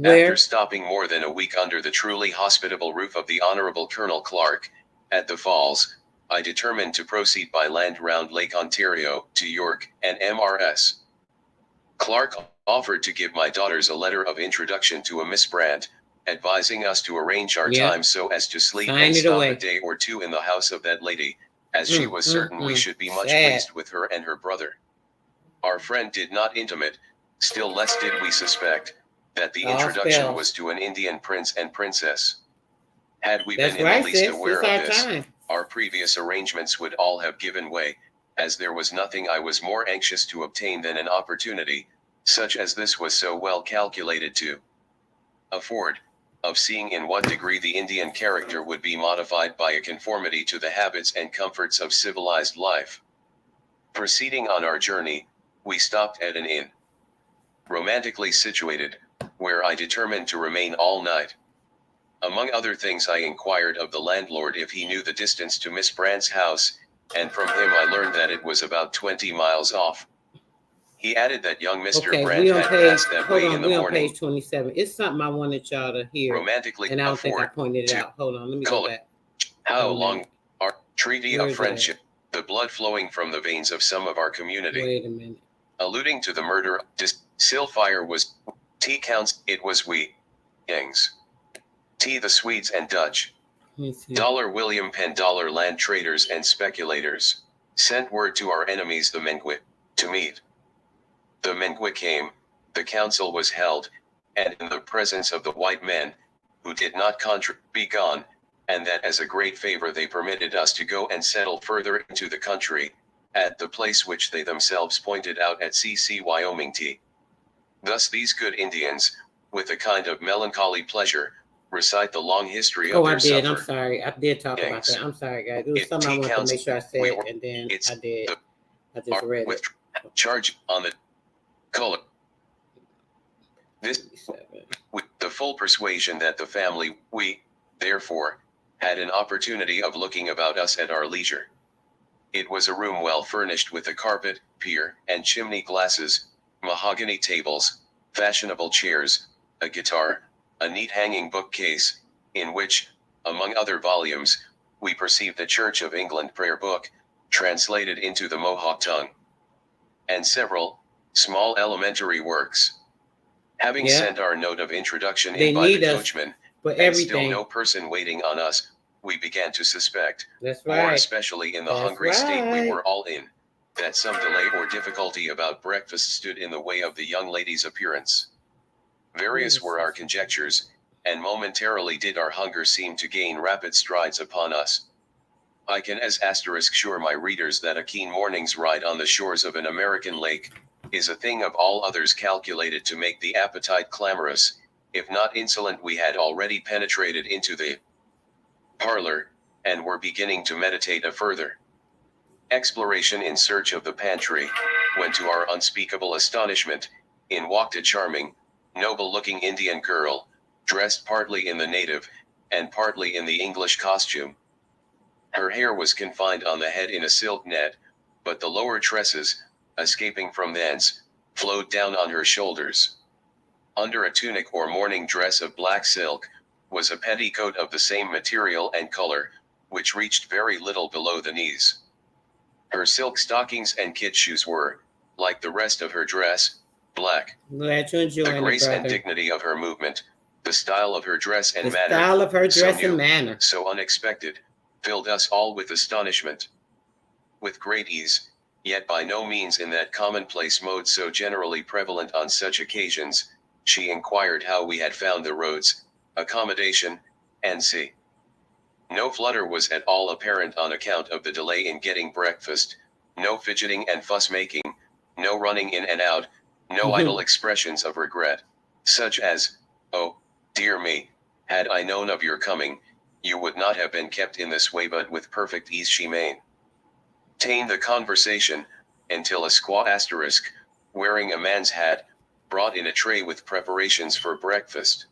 After stopping more than a week under the truly hospitable roof of the Honorable Colonel Clark, at the Falls, I determined to proceed by land round Lake Ontario, to York, and Mrs. Clark offered to give my daughters a letter of introduction to a Miss Brandt, advising us to arrange our time so as to sleep and stop a day or 2 in the house of that lady, as she was certain we should be much pleased with her and her brother. Our friend did not intimate, still less did we suspect, that the introduction was to an Indian prince and princess. Had we been in the least aware of this, our previous arrangements would all have given way, as there was nothing I was more anxious to obtain than an opportunity, such as this was so well calculated to afford, of seeing in what degree the Indian character would be modified by a conformity to the habits and comforts of civilized life. Proceeding on our journey, we stopped at an inn, romantically situated, where I determined to remain all night. Among other things, I inquired of the landlord if he knew the distance to Miss Brand's house, and from him I learned that it was about 20 miles off. He added that young Mr. Okay, Brand we on had page, passed that hold way on, in the we on morning. page 27. It's something I wanted y'all to hear, Romantically and I don't think I afford pointed it to out. Hold on, let me go color. back. How Wait a long minute. our treaty Where of is it friendship, the blood flowing from the veins of some of our community. Wait a minute. Alluding to the murder, Silfire was T counts, it was we, Yangs. T the Swedes and Dutch. Let me see. Dollar William Penn dollar land traders and speculators. Sent word to our enemies the Mengwe, to meet. The Mengwe came, the council was held, and in the presence of the white men, who did not be gone, and that as a great favor they permitted us to go and settle further into the country, at the place which they themselves pointed out at CC Wyoming T. Thus these good Indians, with a kind of melancholy pleasure, recite the long history of I their did. I'm suffer. sorry. I did talk about Gangs. that. I'm sorry, guys. It was It something I wanted to counts, make sure I said, we were- and then it's I did. the- I just read with it. charge on the color. This 27. with the full persuasion that the family, we, therefore, had an opportunity of looking about us at our leisure. It was a room well furnished with a carpet, pier, and chimney glasses, mahogany tables, fashionable chairs, a guitar, a neat hanging bookcase, in which, among other volumes, we perceived the Church of England prayer book, translated into the Mohawk tongue, and several small elementary works. Having Yeah. sent our note of introduction They in by the need us coachman, for and still everything. no person waiting on us, we began to suspect, That's more right. especially in the That's hungry state we right. were all in, that some delay or difficulty about breakfast stood in the way of the young lady's appearance. Various were our conjectures, and momentarily did our hunger seem to gain rapid strides upon us. I can as asterisk assure my readers that a keen morning's ride on the shores of an American lake is a thing of all others calculated to make the appetite clamorous. If not insolent, we had already penetrated into the parlor, and were beginning to meditate a further exploration in search of the pantry, when to our unspeakable astonishment, in walked a charming, noble-looking Indian girl, dressed partly in the native, and partly in the English costume. Her hair was confined on the head in a silk net, but the lower tresses, escaping from thence, flowed down on her shoulders. Under a tunic or morning dress of black silk, was a petticoat of the same material and color, which reached very little below the knees. Her silk stockings and kid shoes were, like the rest of her dress, black. Glad you're enjoying The it, grace and brother. dignity of her movement, the style of her dress and The manner, style of her so dress new, and manner. so unexpected, filled us all with astonishment. With great ease, yet by no means in that commonplace mode so generally prevalent on such occasions, she inquired how we had found the roads, accommodation, and sea. No flutter was at all apparent on account of the delay in getting breakfast, no fidgeting and fuss-making, no running in and out, no idle expressions of regret, such as, "Oh, dear me, had I known of your coming, you would not have been kept in this way," but with perfect ease she maintained the conversation, until a squaw asterisk, wearing a man's hat, brought in a tray with preparations for breakfast.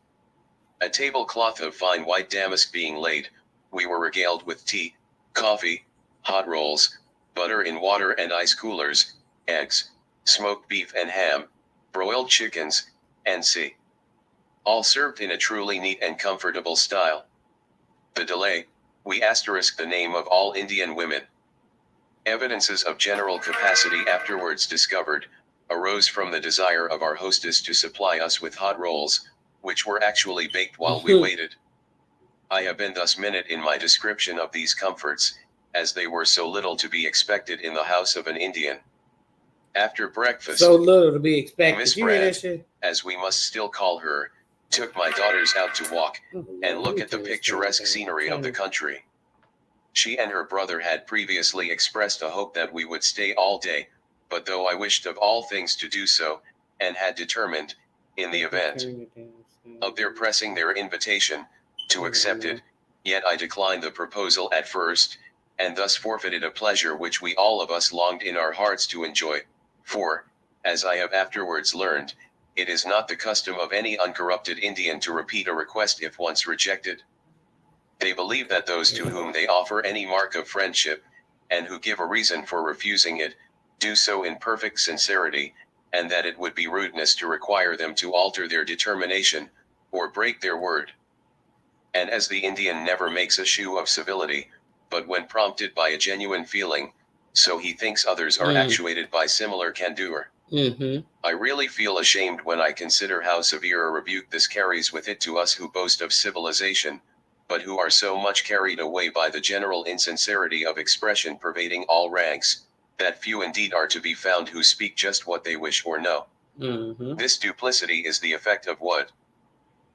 A tablecloth of fine white damask being laid, we were regaled with tea, coffee, hot rolls, butter in water and ice coolers, eggs, smoked beef and ham, broiled chickens, and sea. All served in a truly neat and comfortable style. The delay, we asterisk the name of all Indian women. Evidences of general capacity afterwards discovered, arose from the desire of our hostess to supply us with hot rolls, which were actually baked while we waited. I have been thus minute in my description of these comforts, as they were so little to be expected in the house of an Indian. After breakfast, So little to be expected. Miss You hear that Brand, shit? as we must still call her, took my daughters out to walk, and look at the picturesque scenery of the country. She and her brother had previously expressed a hope that we would stay all day, but though I wished of all things to do so, and had determined, in the event of their pressing their invitation, to accept it, yet I declined the proposal at first, and thus forfeited a pleasure which we all of us longed in our hearts to enjoy. For, as I have afterwards learned, it is not the custom of any uncorrupted Indian to repeat a request if once rejected. They believe that those to whom they offer any mark of friendship, and who give a reason for refusing it, do so in perfect sincerity, and that it would be rudeness to require them to alter their determination, or break their word. And as the Indian never makes a show of civility, but when prompted by a genuine feeling, so he thinks others are actuated by similar candor. I really feel ashamed when I consider how severe a rebuke this carries with it to us who boast of civilization, but who are so much carried away by the general insincerity of expression pervading all ranks, that few indeed are to be found who speak just what they wish or know. This duplicity is the effect of what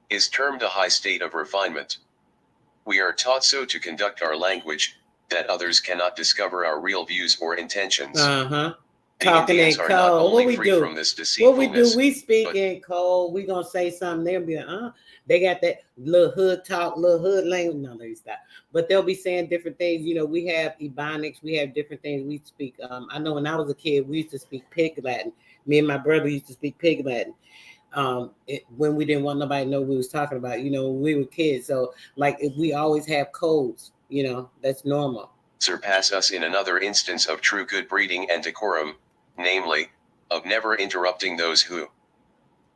is termed a high state of refinement. We are taught so to conduct our language, that others cannot discover our real views or intentions. Talking in code. What we do? From this deceitfulness, we speak in code. We gonna say something. They'll be like, they got that little hood talk, little hood language. No, they stop. But they'll be saying different things. You know, we have Ebonics. We have different things we speak. I know when I was a kid, we used to speak Pig Latin. Me and my brother used to speak Pig Latin. When we didn't want nobody to know what we was talking about. You know, when we were kids. So like, if we always have codes. You know, that's normal. Surpass us in another instance of true good breeding and decorum, namely, of never interrupting those who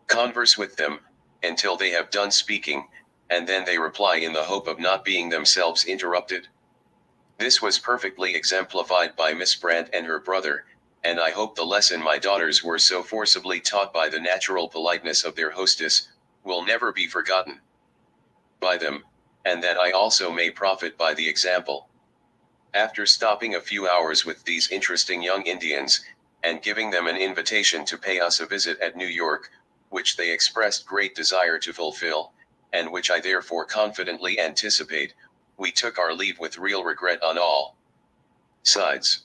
converse with them, until they have done speaking, and then they reply in the hope of not being themselves interrupted. This was perfectly exemplified by Miss Brandt and her brother, and I hope the lesson my daughters were so forcibly taught by the natural politeness of their hostess, will never be forgotten by them, and that I also may profit by the example. After stopping a few hours with these interesting young Indians, and giving them an invitation to pay us a visit at New York, which they expressed great desire to fulfill, and which I therefore confidently anticipate, we took our leave with real regret on all sides.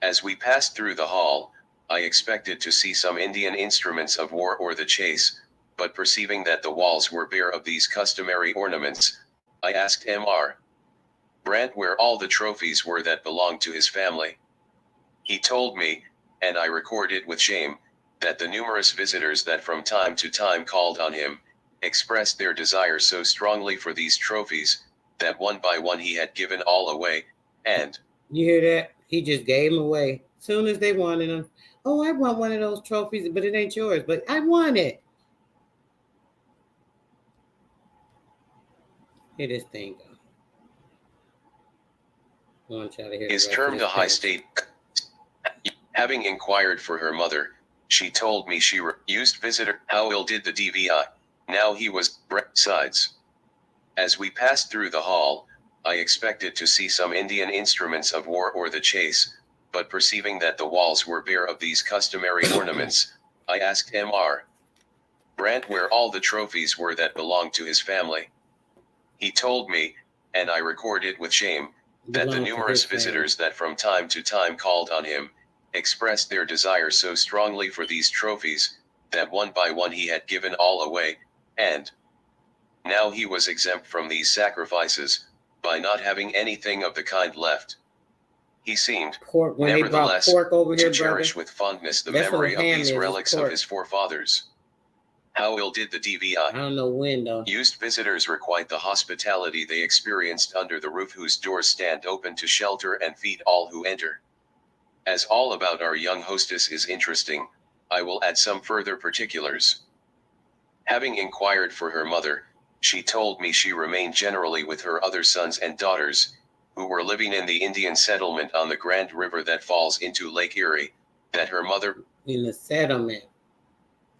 As we passed through the hall, I expected to see some Indian instruments of war or the chase, but perceiving that the walls were bare of these customary ornaments, I asked M.R. Brandt where all the trophies were that belonged to his family. He told me, and I recorded with shame, that the numerous visitors that from time to time called on him, expressed their desire so strongly for these trophies, that one by one he had given all away, and... You hear that? He just gave them away. Soon as they wanted them. Oh, I want one of those trophies, but it ain't yours, but I want it. Here this thing go. I want y'all to hear is termed a high state. Having inquired for her mother, she told me she used visitor. How ill did the DVI? Now he was sides. As we passed through the hall, I expected to see some Indian instruments of war or the chase, but perceiving that the walls were bare of these customary ornaments, I asked M.R. Brandt where all the trophies were that belonged to his family. He told me, and I recorded with shame, that the numerous visitors that from time to time called on him, expressed their desire so strongly for these trophies, that one by one he had given all away, and now he was exempt from these sacrifices, by not having anything of the kind left. He seemed, nevertheless, to cherish with fondness the memory of these relics of his forefathers. How ill did the DVI? I don't know when though. Used visitors requite the hospitality they experienced under the roof whose doors stand open to shelter and feed all who enter. As all about our young hostess is interesting, I will add some further particulars. Having inquired for her mother, she told me she remained generally with her other sons and daughters, who were living in the Indian settlement on the Grand River that falls into Lake Erie, that her mother... In the settlement.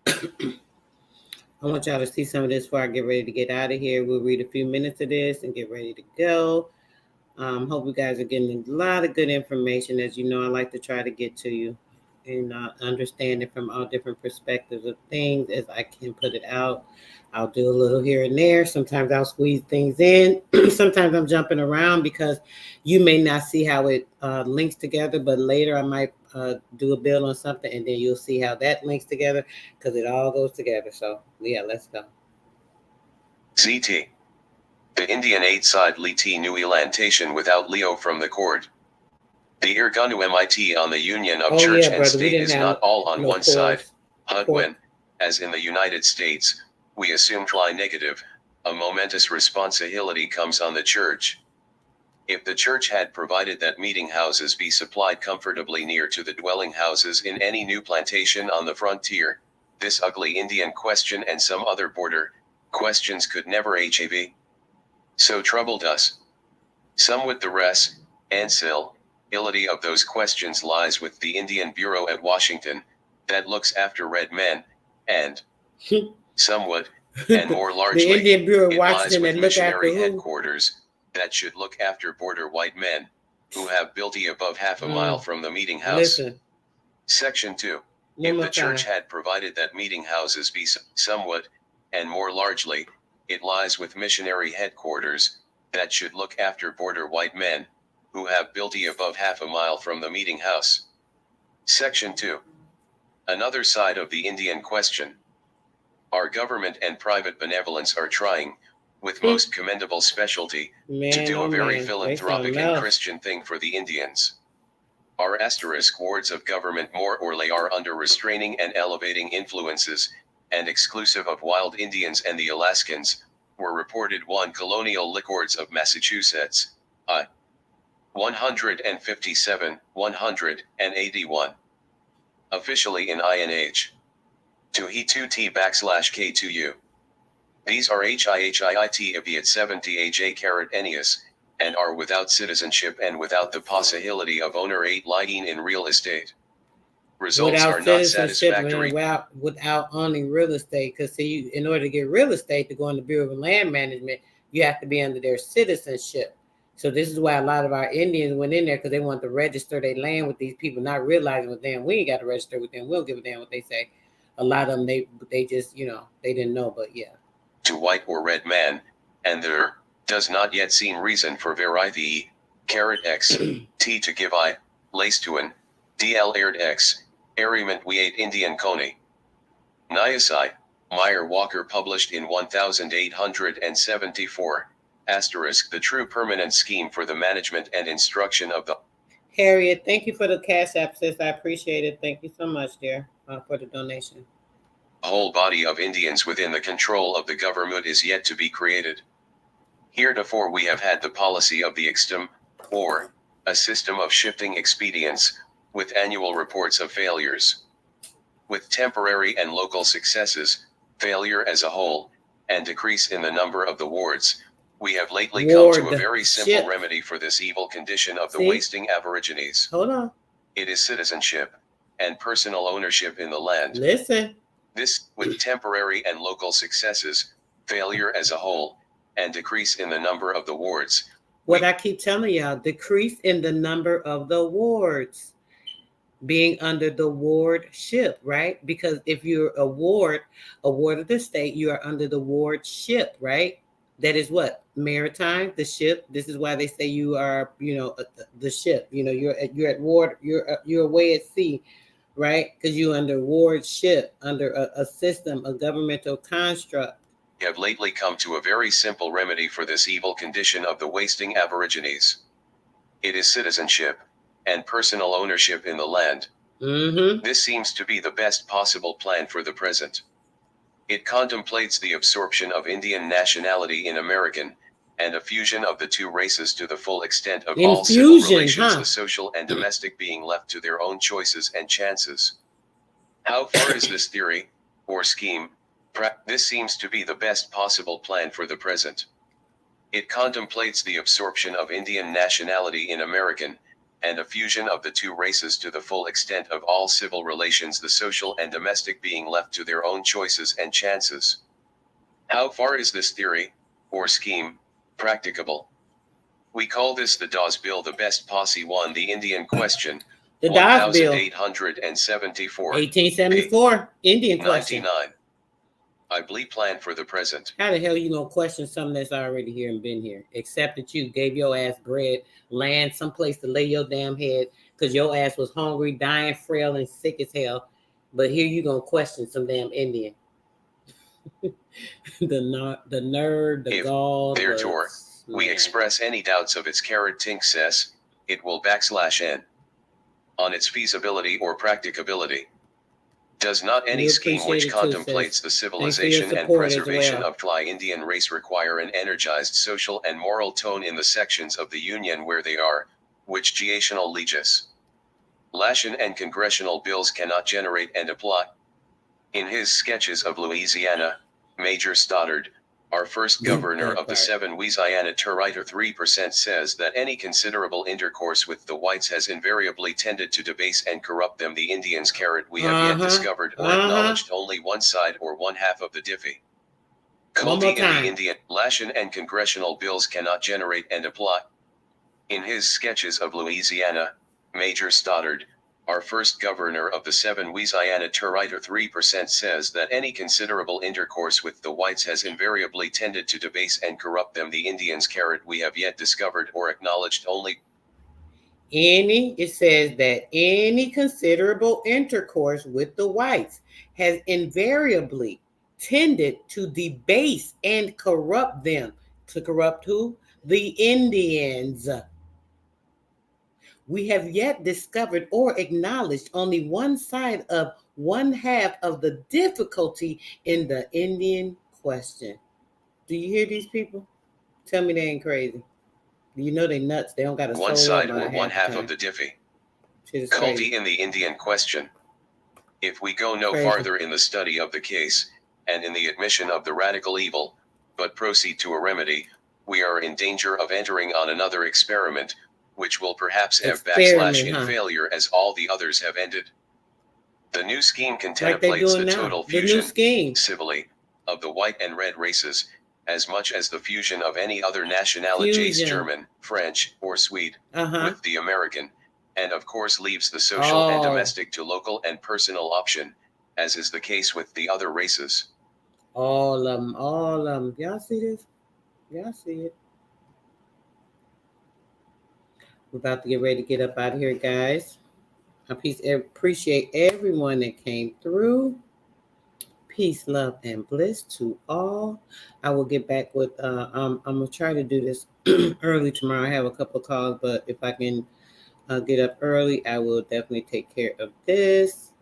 I want y'all to see some of this before I get ready to get out of here. We'll read a few minutes of this and get ready to go. Hope you guys are getting a lot of good information. As you know, I like to try to get to you. and understand it from all different perspectives of things as I can put it out. I'll do a little here and there. Sometimes I'll squeeze things in. Sometimes I'm jumping around because you may not see how it links together, but later I might do a build on something and then you'll see how that links together because it all goes together. So yeah, let's go. ZT. The Indian 8-side Liti Nui Lantation without Leo from the court. The Irgunu MIT on the union of church and state is not all on one side. When, as in the United States, we assume tri-negative, a momentous responsibility comes on the church. If the church had provided that meeting houses be supplied comfortably near to the dwelling houses in any new plantation on the frontier, this ugly Indian question and some other border questions could never have so troubled us. Somewhat the responsibility of those questions lies with the Indian Bureau at Washington, that looks after red men, and somewhat, and more largely, the Indian Bureau it Washington lies with and look missionary after headquarters, that should look after border white men, who have built above half a mile from the meeting house. Listen. Section 2. If the church had provided that meeting houses be somewhat, and more largely, it lies with missionary headquarters, that should look after border white men, who have built above half a mile from the meeting house. Section 2. Another side of the Indian question. Our government and private benevolence are trying, with most commendable specialty, to do a very philanthropic and Christian thing for the Indians. Our asterisk wards of government more or less are under restraining and elevating influences, and exclusive of wild Indians and the Alaskans, were reported 1 colonial licords of Massachusetts, I. 157, 181. Officially in INH. 2He2T/K2U. These are HIHIIT Aviat 70 AJ Ennius, and are without citizenship and without the possibility of owner 8 lying in real estate. Results without are not satisfactory. Without owning real estate, because see, in order to get real estate to go on the Bureau of Land Management, you have to be under their citizenship. So this is why a lot of our Indians went in there because they want to register their land with these people, not realizing with them we ain't got to register with them. We don't give a damn what they say. A lot of them they just they didn't know, but yeah. To white or red man, and there does not yet seem reason for variety. X T to give I lace to an DL aired X ariment we ate Indian Coney. Nyasai Meyer Walker published in 1874. Asterisk the true permanent scheme for the management and instruction of the. Harriet, thank you for the cash app, sis. I appreciate it. Thank you so much, dear, for the donation. Whole body of Indians within the control of the government is yet to be created. Heretofore we have had the policy of the extem, or a system of shifting expedients, with annual reports of failures. With temporary and local successes, failure as a whole, and decrease in the number of the wards, we have lately come to a very simple remedy for this evil condition of the wasting Aborigines. Hold on. It is citizenship, and personal ownership in the land. Listen. This, with temporary and local successes, failure as a whole, and decrease in the number of the wards. What I keep telling y'all, decrease in the number of the wards. Being under the wardship, right? Because if you're a ward of the state, you are under the wardship, right? That is what? Maritime, the ship. This is why they say you are, the ship. You're at ward, you're away at sea, right? Because you're under wardship, under a system, a governmental construct. We have lately come to a very simple remedy for this evil condition of the wasting Aborigines. It is citizenship and personal ownership in the land. Mm-hmm. This seems to be the best possible plan for the present. It contemplates the absorption of Indian nationality in American, and a fusion of the two races to the full extent of all civil relations, the social and domestic being left to their own choices and chances. How far is this theory, or scheme? This seems to be the best possible plan for the present. It contemplates the absorption of Indian nationality in American, and a fusion of the two races to the full extent of all civil relations, the social and domestic being left to their own choices and chances. How far is this theory, or scheme, practicable? We call this the Dawes Bill, the best posse won the Indian question, The Dodge Bill. 1874. 1874. Indian question. 99. I believe plan for the present. How the hell you gonna question something that's already here and been here? Except that you gave your ass bread, land, someplace to lay your damn head, because your ass was hungry, dying, frail, and sick as hell. But here you gonna question some damn Indian. the nerd, the gall. Therefore, we express any doubts of its *tinc it will *n on its feasibility or practicability. Does not any scheme which contemplates the civilization and preservation of fly Indian race require an energized social and moral tone in the sections of the Union where they are, which Giational legislation and congressional bills cannot generate and apply? In his Sketches of Louisiana, Major Stoddard, our first governor of the 7 Louisiana Territory 3% says that any considerable intercourse with the whites has invariably tended to debase and corrupt them. The Indians we have yet discovered or acknowledged only one side or one half of the diffy. Culti in the Indian legislation and congressional bills cannot generate and apply. In his Sketches of Louisiana, Major Stoddard, our first governor of the 7 Louisiana Territory 3% says that any considerable intercourse with the whites has invariably tended to debase and corrupt them. The Indians we have yet discovered or acknowledged only. It says that any considerable intercourse with the whites has invariably tended to debase and corrupt them. To corrupt who? The Indians. We have yet discovered or acknowledged only one side of one half of the difficulty in the Indian question. Do you hear these people? Tell me they ain't crazy. You know they nuts. They don't got a one side or one half of the diffy. Culti in the Indian question. If we go no farther in the study of the case, and in the admission of the radical evil, but proceed to a remedy, we are in danger of entering on another experiment, which will perhaps have / failure as all the others have ended. The new scheme contemplates the total fusion, civilly, of the white and red races, as much as the fusion of any other nationality, German, French, or Swede, with the American, and of course leaves the social and domestic to local and personal option, as is the case with the other races. All of them. Y'all see this? Y'all see it? We're about to get ready to get up out of here, guys. I appreciate everyone that came through. Peace, love, and bliss to all. I will get back with, I'm going to try to do this early tomorrow. I have a couple of calls, but if I can get up early, I will definitely take care of this.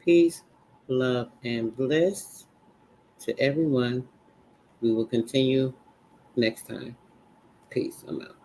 Peace, love, and bliss to everyone. We will continue next time. Peace. I'm out.